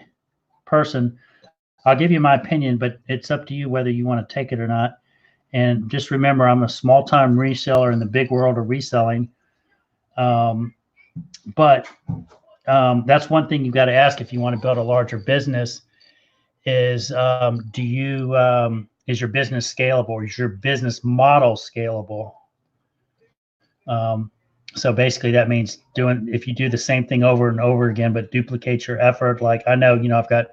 person. I'll give you my opinion, but it's up to you whether you want to take it or not. And just remember, I'm a small-time reseller in the big world of reselling. But that's one thing you got to ask if you want to build a larger business is, is your business scalable? Is your business model scalable? So basically that means if you do the same thing over and over again, but duplicate your effort. Like I know, you know, I've got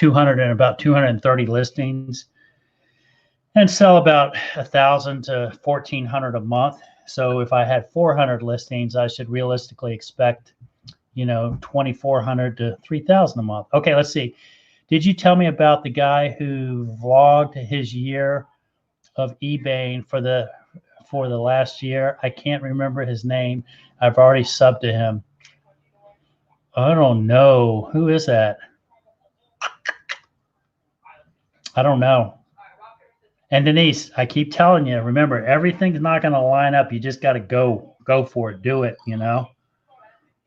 about 230 listings and sell about 1,000 to 1,400 a month. So if I had 400 listings, I should realistically expect, you know, 2,400 to 3,000 a month. Okay, let's see. Did you tell me about the guy who vlogged his year of eBaying for the last year? I can't remember his name. I've already subbed to him. I don't know. Who is that? I don't know. And Denise, I keep telling you, remember, everything's not going to line up. You just got to go for it. Do it, you know.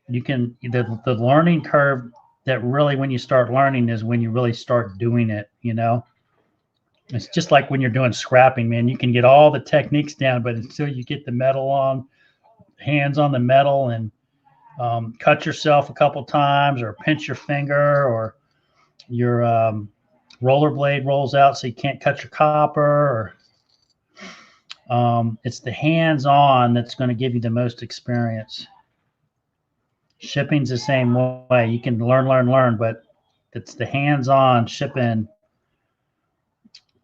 You can, the learning curve that really, when you start learning, is when you really start doing it, you know. It's just like when you're doing scrapping, man. You can get all the techniques down, but until you get the metal on, hands on the metal, and cut yourself a couple times or pinch your finger, or your rollerblade rolls out so you can't cut your copper, or it's the hands-on that's going to give you the most experience. Shipping's the same way. You can learn, but it's the hands-on shipping.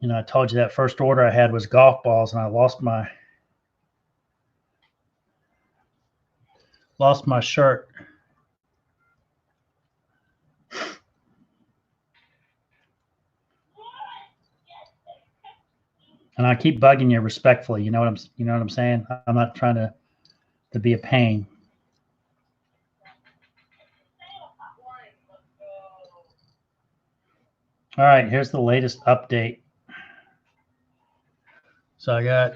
You know, I told you that first order I had was golf balls, and I lost my Lost my shirt. And I keep bugging you respectfully. You know what I'm saying? I'm not trying to be a pain. All right, here's the latest update. So I got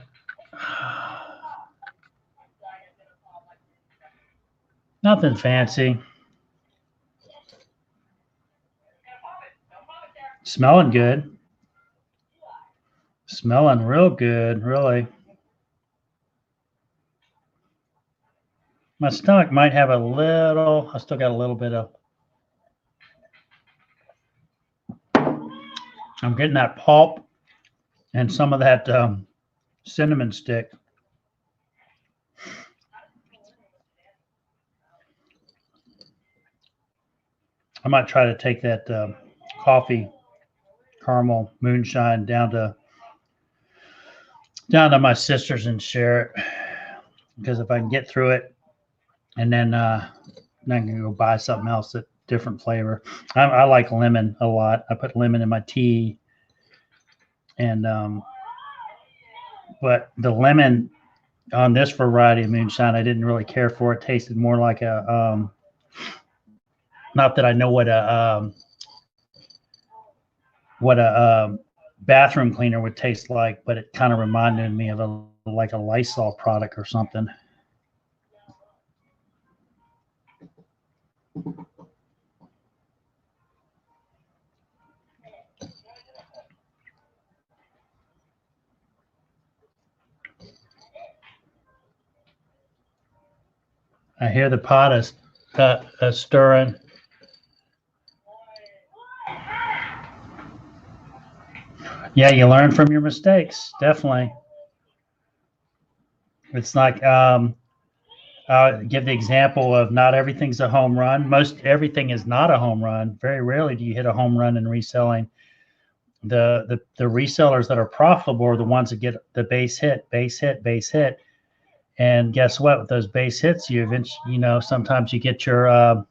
nothing fancy. Smelling good. Smelling real good, really. My stomach might have a little, I still got a little bit of, I'm getting that pulp and some of that cinnamon stick. I might try to take that coffee caramel moonshine down to my sister's and share it, because if I can get through it, and then I can go buy something else that different flavor. I like lemon a lot. I put lemon in my tea, and but the lemon on this variety of moonshine I didn't really care for. It tasted more like a not that I know what a bathroom cleaner would taste like, but it kind of reminded me of like a Lysol product or something. I hear the pot is stirring. Yeah, you learn from your mistakes, definitely. It's like I'll give the example of not everything's a home run. Most everything is not a home run. Very rarely do you hit a home run in reselling. The resellers that are profitable are the ones that get the base hit. And guess what? With those base hits, you eventually, sometimes you get your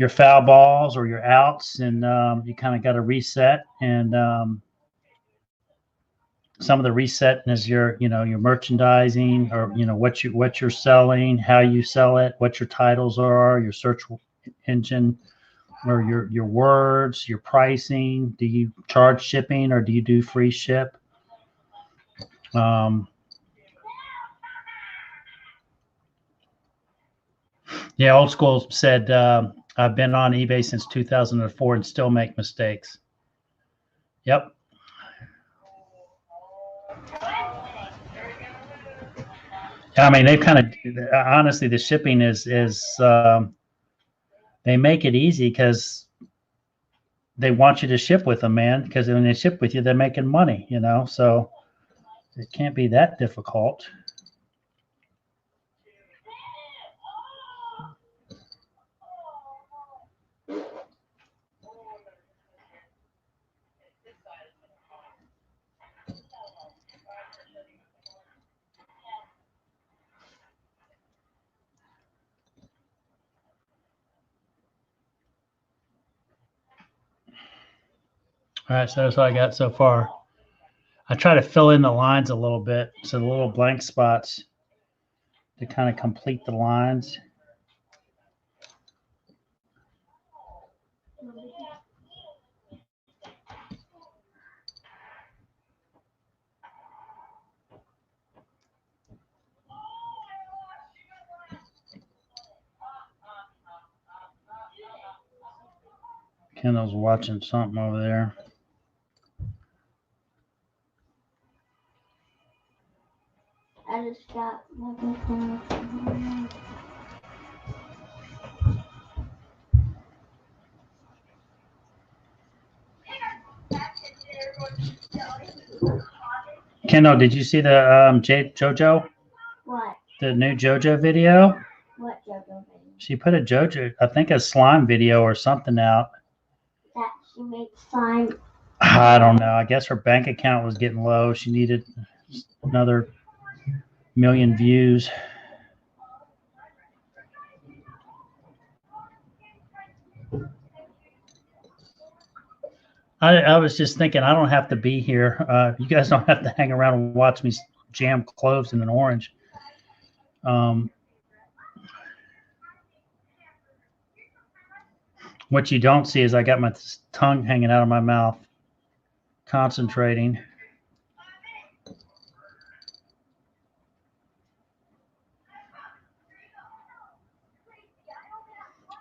foul balls or your outs, and you kind of got to reset. And some of the resetting is your merchandising, or what you're selling, how you sell it, what your titles are, your search engine, or your words, your pricing. Do you charge shipping or do you do free ship? Yeah, old school said, I've been on eBay since 2004 and still make mistakes. Yep. I mean, they kind of, honestly, the shipping is they make it easy because they want you to ship with them, man, because when they ship with you, they're making money, so it can't be that difficult. All right, so that's what I got so far. I try to fill in the lines a little bit, so the little blank spots to kind of complete the lines. Kendall's watching something over there. I just got Kendall, did you see the JoJo? What? The new JoJo video? What JoJo video? She put a JoJo, I think a slime video or something out. That she made slime. I don't know. I guess her bank account was getting low. She needed another 1 million views. I was just thinking I don't have to be here. You guys don't have to hang around and watch me jam cloves in an orange. Um, what you don't see is I got my tongue hanging out of my mouth, concentrating.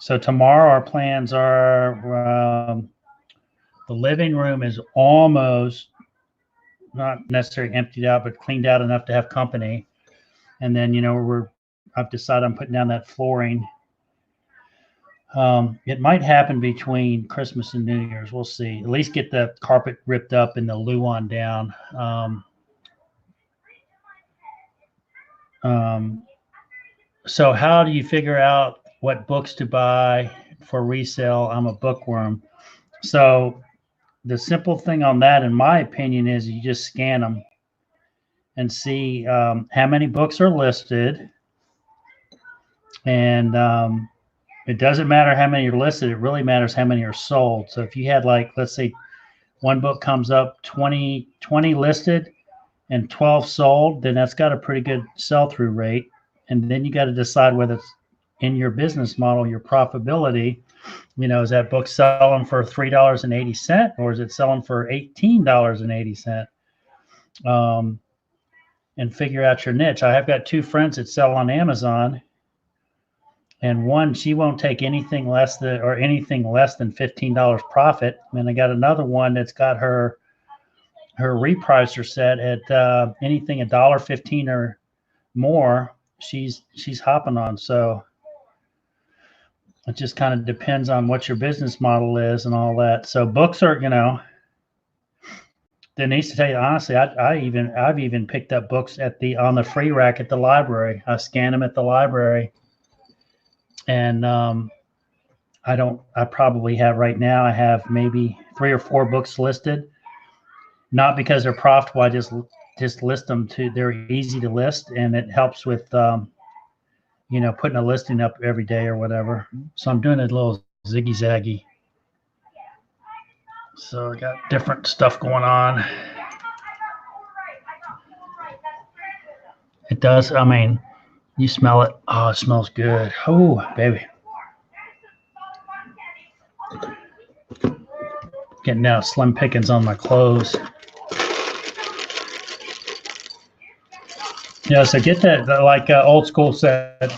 So tomorrow our plans are the living room is almost not necessarily emptied out, but cleaned out enough to have company. And then, I've decided I'm putting down that flooring. It might happen between Christmas and New Year's. We'll see. At least get the carpet ripped up and the luan down. So how do you figure out what books to buy for resale? I'm a bookworm. So the simple thing on that, in my opinion, is you just scan them and see how many books are listed. And it doesn't matter how many are listed. It really matters how many are sold. So if you had, like, let's say one book comes up 20 listed and 12 sold, then that's got a pretty good sell-through rate. And then you got to decide whether it's in your business model, your profitability, is that book selling for $3.80 or is it selling for $18.80? And figure out your niche. I have got two friends that sell on Amazon, and one, she won't take anything less than $15 profit. And I got another one that's got her repricer set at anything $1.15 or more. She's hopping on. So it just kind of depends on what your business model is and all that. So books are, Denise, to tell you honestly, I've even picked up books on the free rack at the library. I scan them at the library, and I probably have right now. I have maybe 3 or 4 books listed, not because they're profitable. I just list them they're easy to list, and it helps with putting a listing up every day or whatever. So I'm doing a little ziggy zaggy. So I got different stuff going on. It does. I mean, you smell it. Oh, it smells good. Oh, baby. Getting out slim pickings on my clothes. Yeah, so get that, like old school said,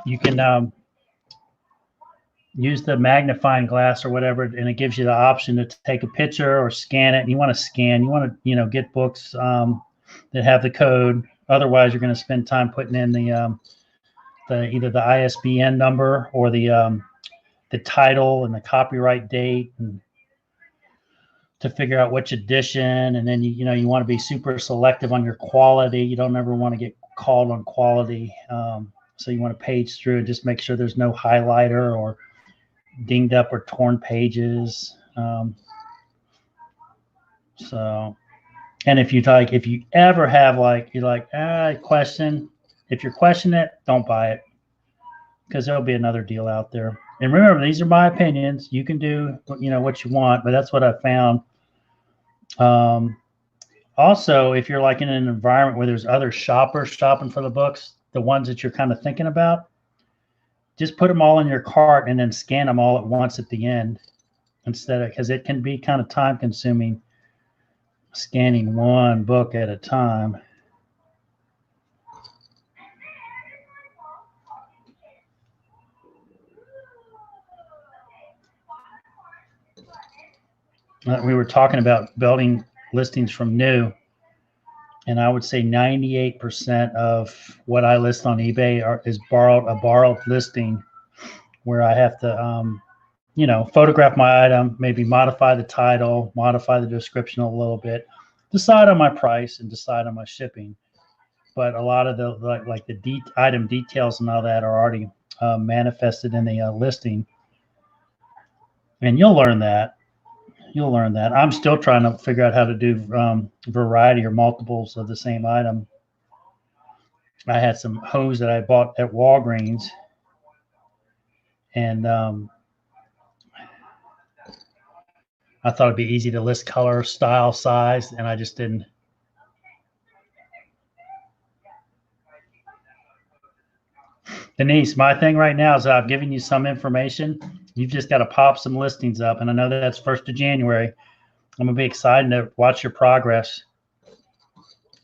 you can use the magnifying glass or whatever, and it gives you the option to take a picture or scan it. And you want to scan, you want to, get books that have the code. Otherwise, you're going to spend time putting in the either the ISBN number or the title and the copyright date, and to figure out which edition. And then you want to be super selective on your quality. You don't ever want to get called on quality. So you want to page through and just make sure there's no highlighter or dinged up or torn pages. So, and if you ever have question, if you're questioning it, don't buy it, because there'll be another deal out there. And remember, these are my opinions. You can do, what you want, but that's what I found. Also, if you're like in an environment where there's other shoppers shopping for the books, the ones that you're kind of thinking about, just put them all in your cart and then scan them all at once at the end, because it can be kind of time consuming scanning one book at a time. We were talking about building listings from new, and I would say 98% of what I list on eBay is a borrowed listing, where I have to, photograph my item, maybe modify the title, modify the description a little bit, decide on my price, and decide on my shipping. But a lot of the item details and all that are already manifested in the listing, and you'll learn that. I'm still trying to figure out how to do variety or multiples of the same item. I had some hose that I bought at Walgreens, and I thought it'd be easy to list color, style, size, and I just didn't. Denise, my thing right now is I've given you some information. You've just got to pop some listings up. And I know that's 1st of January. I'm going to be excited to watch your progress.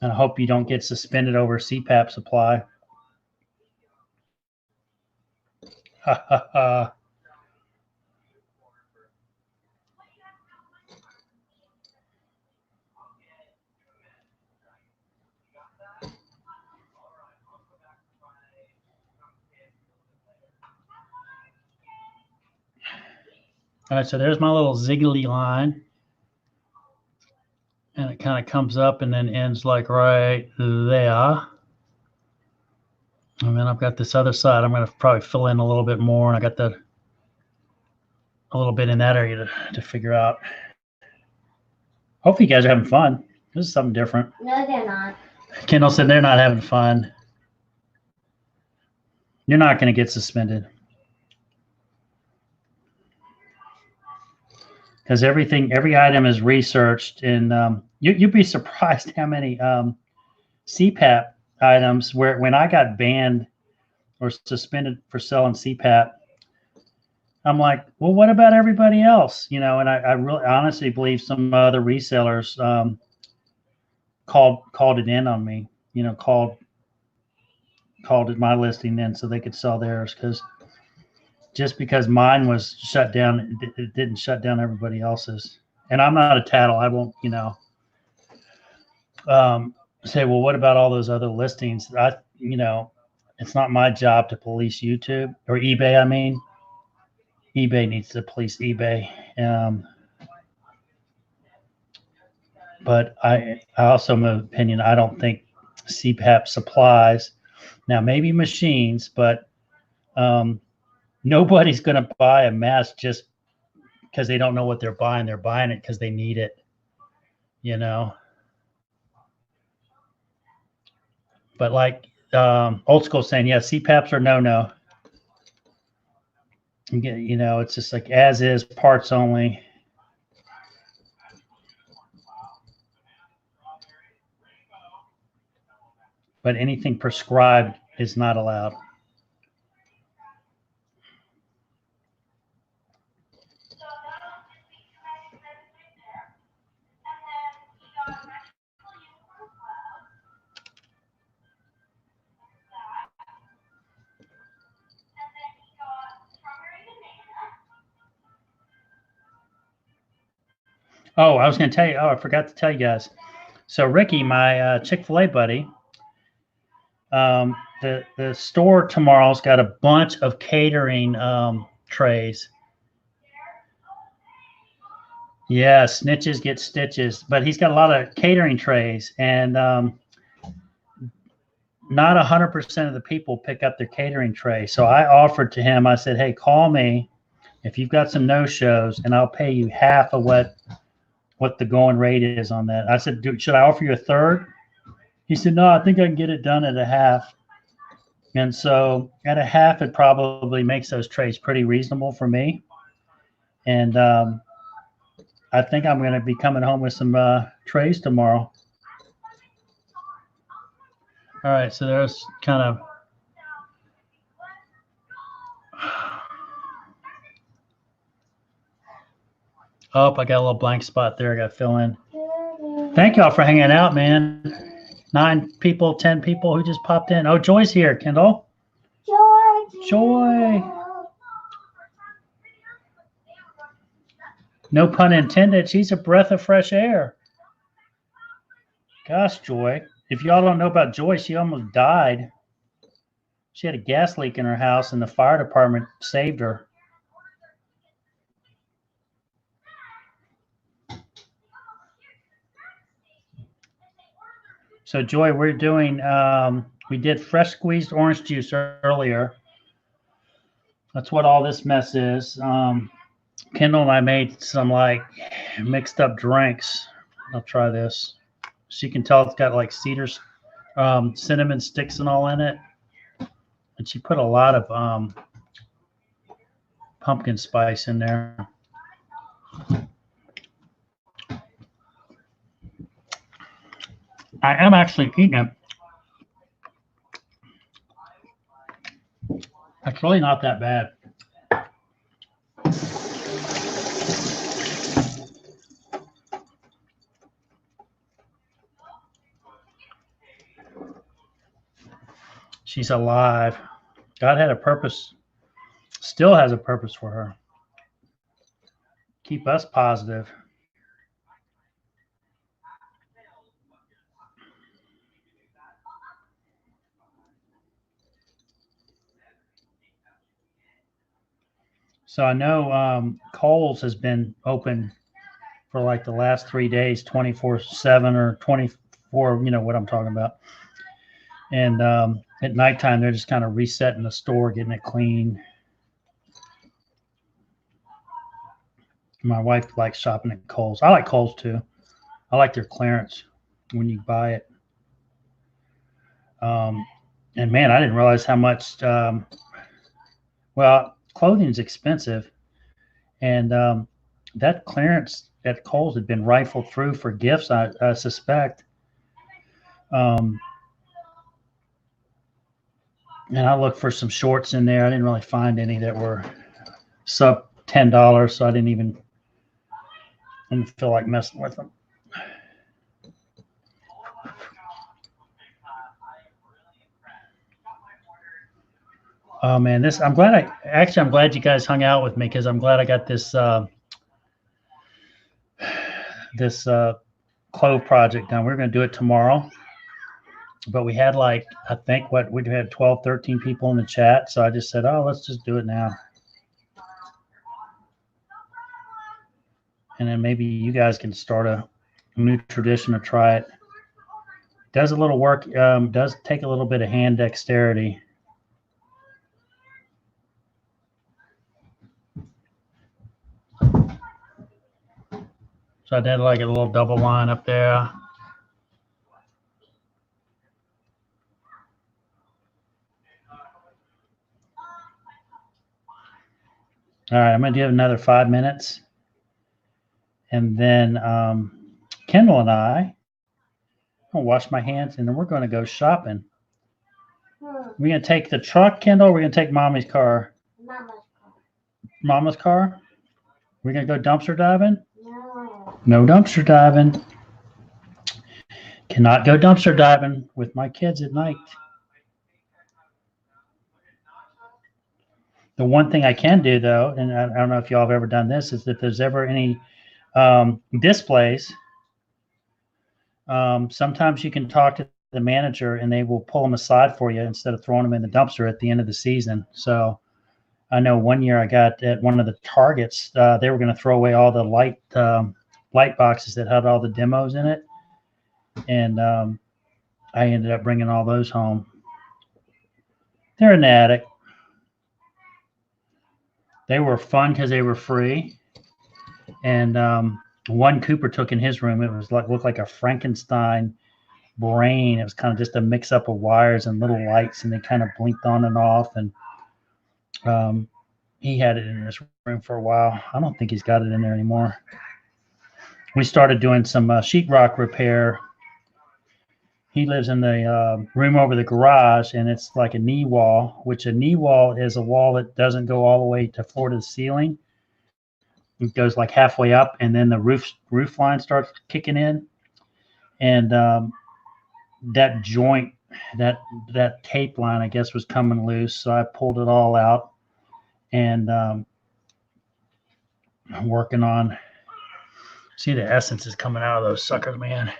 And I hope you don't get suspended over CPAP supply. Ha ha ha. All right, so there's my little ziggly line. And it kind of comes up and then ends like right there. And then I've got this other side. I'm going to probably fill in a little bit more. And I got a little bit in that area to figure out. Hopefully you guys are having fun. This is something different. No, they're not. Kendall said they're not having fun. You're not going to get suspended. Because every item is researched, and you'd be surprised how many CPAP items when I got banned or suspended for selling CPAP, I'm like, well, what about everybody else? You know, and I really honestly believe some other resellers called it in on me. You know, called it my listing in so they could sell theirs, because just because mine was shut down, it didn't shut down everybody else's. And I'm not a tattle. I won't, you know, say, well, what about all those other listings? You know, it's not my job to police YouTube or eBay. I mean, eBay needs to police eBay. But I also am of opinion, I don't think CPAP supplies, now maybe machines, but nobody's going to buy a mask just because they don't know what they're buying. They're buying it because they need it, you know. But like old school saying, yeah, CPAPs are no. You know, it's just like as is, parts only. But anything prescribed is not allowed. Oh, I was going to tell you. Oh, I forgot to tell you guys. So Ricky, my Chick-fil-A buddy, the store tomorrow's got a bunch of catering trays. Yeah, snitches get stitches, but he's got a lot of catering trays, and not 100% of the people pick up their catering tray. So I offered to him, I said, hey, call me if you've got some no-shows, and I'll pay you half of what the going rate is on that. I said, should I offer you a third? He said, no, I think I can get it done at a half. And so at a half, it probably makes those trays pretty reasonable for me. And I think I'm going to be coming home with some trays tomorrow. All right, so there's kind of oh, I got a little blank spot there. I got to fill in. Thank y'all for hanging out, man. 9 people, 10 people who just popped in. Oh, Joy's here, Kendall. Joy. No pun intended. She's a breath of fresh air. Gosh, Joy. If y'all don't know about Joy, she almost died. She had a gas leak in her house, and the fire department saved her. So, Joy, we're doing, we did fresh squeezed orange juice earlier. That's what all this mess is. Kendall and I made some like mixed up drinks. I'll try this. So you can tell it's got like cedars, cinnamon sticks and all in it. And she put a lot of pumpkin spice in there. I am actually eating it. It's really not that bad. She's alive. God had a purpose, still has a purpose for her. Keep us positive. So I know Kohl's has been open for like the last 3 days, 24/7 or 24, you know what I'm talking about. And at nighttime, they're just kind of resetting the store, getting it clean. My wife likes shopping at Kohl's. I like Kohl's too. I like their clearance when you buy it. And man, I didn't realize how much. Well, clothing's expensive, and that clearance at Kohl's had been rifled through for gifts, I suspect. And I looked for some shorts in there. I didn't really find any that were sub $10, so I didn't feel like messing with them. Oh man, I'm glad you guys hung out with me, because I'm glad I got this clove project done. We're going to do it tomorrow, but we had I think we had 12, 13 people in the chat. So I just said, oh, let's just do it now. And then maybe you guys can start a new tradition or try it. Does a little work, does take a little bit of hand dexterity. So I did like a little double line up there. All right, I'm going to do another 5 minutes. And then Kendall and I'm going to wash my hands, and then we're going to go shopping. We're going to take the truck, Kendall, or we're going to take Mommy's car? Mama's car? We're going to go dumpster diving? No dumpster diving. Cannot go dumpster diving with my kids at night. The one thing I can do, though, and I don't know if y'all have ever done this, is if there's ever any displays, sometimes you can talk to the manager and they will pull them aside for you instead of throwing them in the dumpster at the end of the season. So I know one year I got at one of the Targets, they were going to throw away all the light boxes that had all the demos in it. And I ended up bringing all those home. They're in the attic. They were fun because they were free. And one Cooper took in his room. It was looked like a Frankenstein brain. It was kind of just a mix up of wires and little lights, and they kind of blinked on and off. And he had it in his room for a while. I don't think he's got it in there anymore. We started doing some sheetrock repair. He lives in the room over the garage, and it's like a knee wall, which a knee wall is a wall that doesn't go all the way to floor to the ceiling. It goes like halfway up, and then the roof line starts kicking in. And that joint, that tape line, I guess, was coming loose. So I pulled it all out, and I'm working on. See, the essence is coming out of those suckers, man.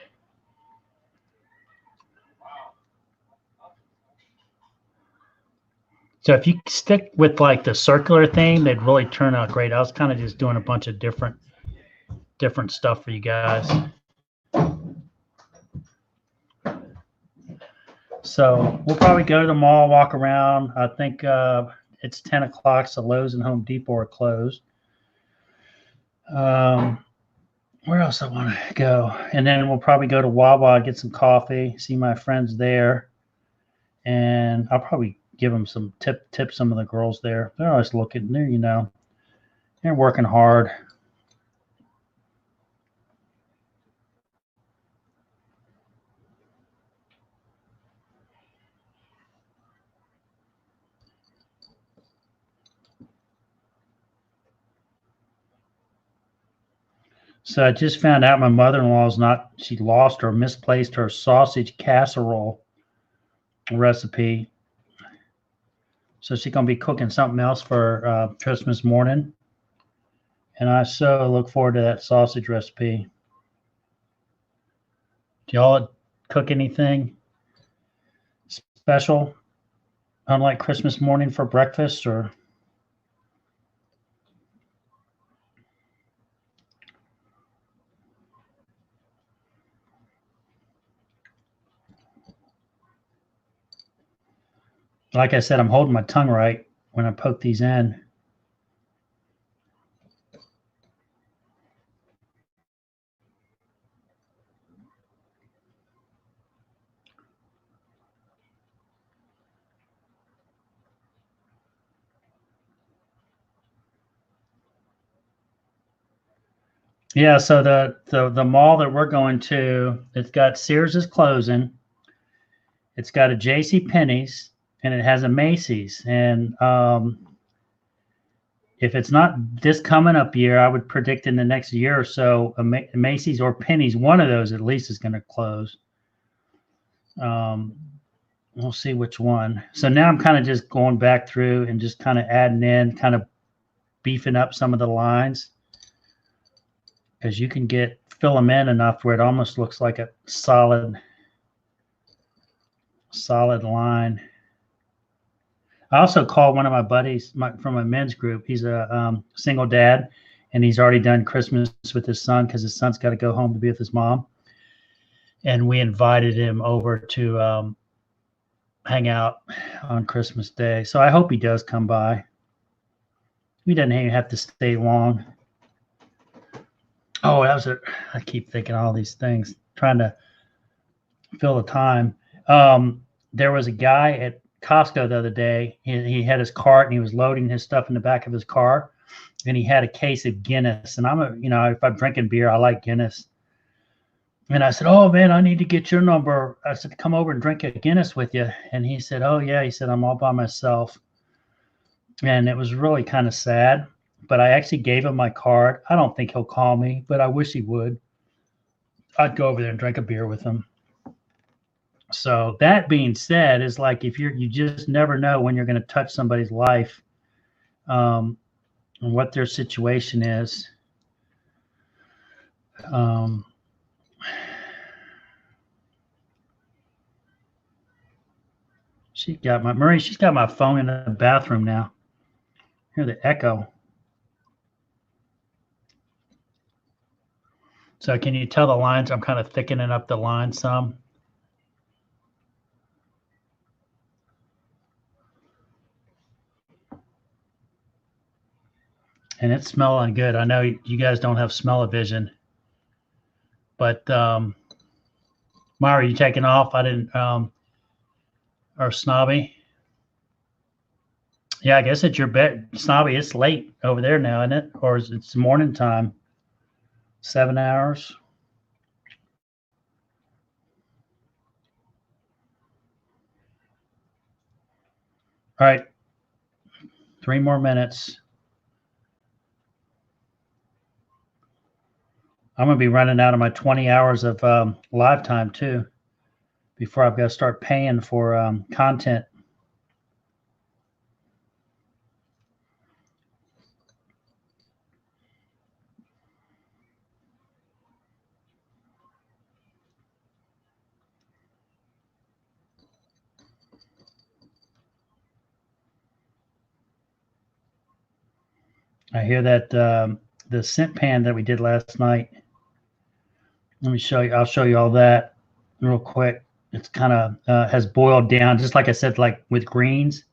So if you stick with like the circular thing, they'd really turn out great. I was kind of just doing a bunch of different stuff for you guys. So we'll probably go to the mall, walk around. I think it's 10 o'clock, so Lowe's and Home Depot are closed. Where else I want to go? And then we'll probably go to Wawa, get some coffee, see my friends there. And I'll probably give them some tip some of the girls there. They're always looking. They're working hard. So I just found out my mother-in-law's not, she lost or misplaced her sausage casserole recipe. So she's going to be cooking something else for Christmas morning. And I so look forward to that sausage recipe. Do y'all cook anything special, unlike Christmas morning for breakfast, or? Like I said, I'm holding my tongue right when I poke these in. Yeah, so the mall that we're going to, it's got Sears is closing. It's got a J.C. Penney's, and it has a Macy's. And if it's not this coming up year, I would predict in the next year or so, a Macy's or Penney's, one of those at least is going to close. We'll see which one. So now I'm kind of just going back through and just kind of adding in, kind of beefing up some of the lines, because you can fill them in enough where it almost looks like a solid line. I also called one of my buddies from a men's group. He's a single dad, and he's already done Christmas with his son because his son's got to go home to be with his mom. And we invited him over to hang out on Christmas Day. So I hope he does come by. He doesn't even have to stay long. Oh, I keep thinking all these things, trying to fill the time. There was a guy at Costco the other day. He had his cart and he was loading his stuff in the back of his car, and he had a case of Guinness. And if I'm drinking beer, I like Guinness. And I said, "Oh man, I need to get your number." I said, "Come over and drink a Guinness with you." And he said, "Oh yeah." He said, "I'm all by myself." And it was really kind of sad. But I actually gave him my card. I don't think he'll call me, but I wish he would. I'd go over there and drink a beer with him. So that being said, is like if you just never know when you're going to touch somebody's life, and what their situation is. She's got my phone in the bathroom now. Hear the echo. So can you tell the lines? I'm kind of thickening up the line some. And it's smelling good. I know you guys don't have smell-o-vision, but Mara, are you taking off? I didn't. Or Snobby? Yeah, I guess it's your bed, Snobby. It's late over there now, isn't it? Or it's morning time? 7 hours. All right, 3 more minutes. I'm going to be running out of my 20 hours of live time too before I've got to start paying for content. I hear that the scent pan that we did last night. Let me show you. I'll show you all that real quick. It's kind of has boiled down, just like I said, like with greens.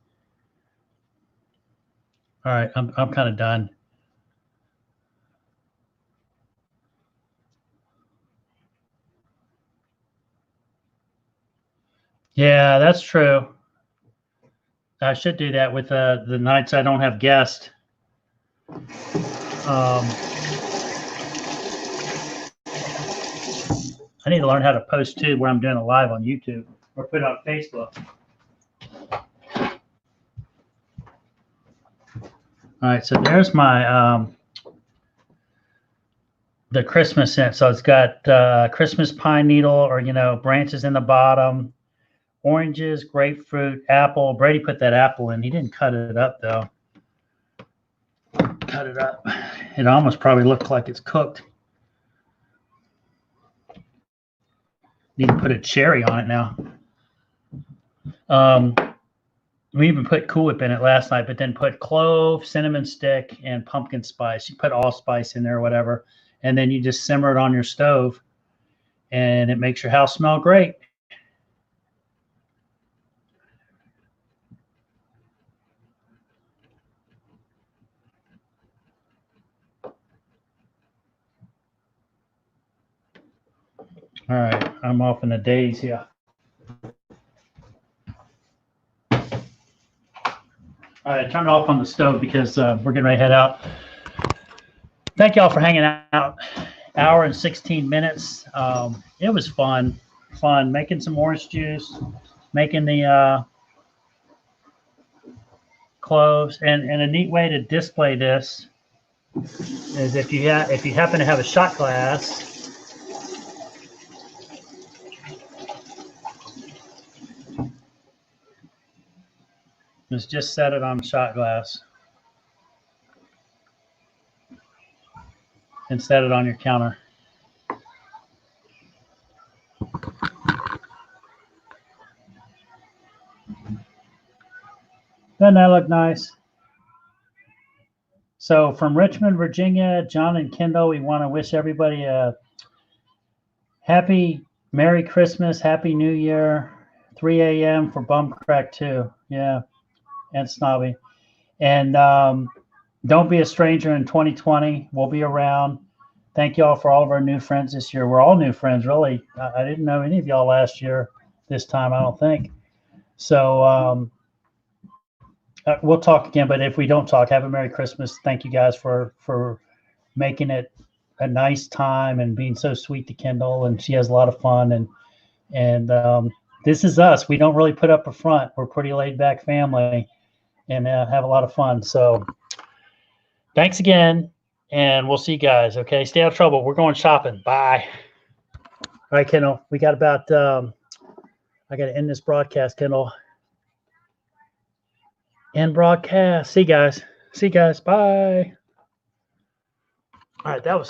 All right, I'm kind of done. Yeah, that's true. I should do that with the nights I don't have guests. I need to learn how to post too, where I'm doing it live on YouTube or put it on Facebook. All right, so there's my the Christmas scent. So it's got Christmas pine needle, or branches in the bottom, oranges, grapefruit, apple. Brady put that apple in. He didn't cut it up though. Cut it up. It almost probably looked like it's cooked. Need to put a cherry on it now. We even put Cool Whip in it last night, but then put clove, cinnamon stick, and pumpkin spice. You put allspice in there or whatever, and then you just simmer it on your stove, and it makes your house smell great. All right, I'm off in a daze here. All right, I turned it off on the stove because we're getting ready to head out. Thank y'all for hanging out. Hour and 16 minutes. It was fun making some orange juice, making the cloves, and a neat way to display this is if you happen to have a shot glass. Just set it on the shot glass and set it on your counter. Doesn't that look nice? So from Richmond, Virginia, John and Kendall, we want to wish everybody a happy Merry Christmas, Happy New Year, 3 a.m. for Bum Crack 2. Yeah, and Snobby. And don't be a stranger in 2020. We'll be around. Thank you all for all of our new friends this year. We're all new friends, really. I didn't know any of y'all last year this time, I don't think. So we'll talk again, but if we don't talk, have a Merry Christmas. Thank you guys for making it a nice time and being so sweet to Kendall, and she has a lot of fun. And this is us. We don't really put up a front. We're a pretty laid back family and have a lot of fun. So thanks again, and we'll see you guys. Okay, stay out of trouble. We're going shopping. Bye. All right, Kendall. We got about. I got to end this broadcast, Kendall. End broadcast. See you guys. Bye. All right, that was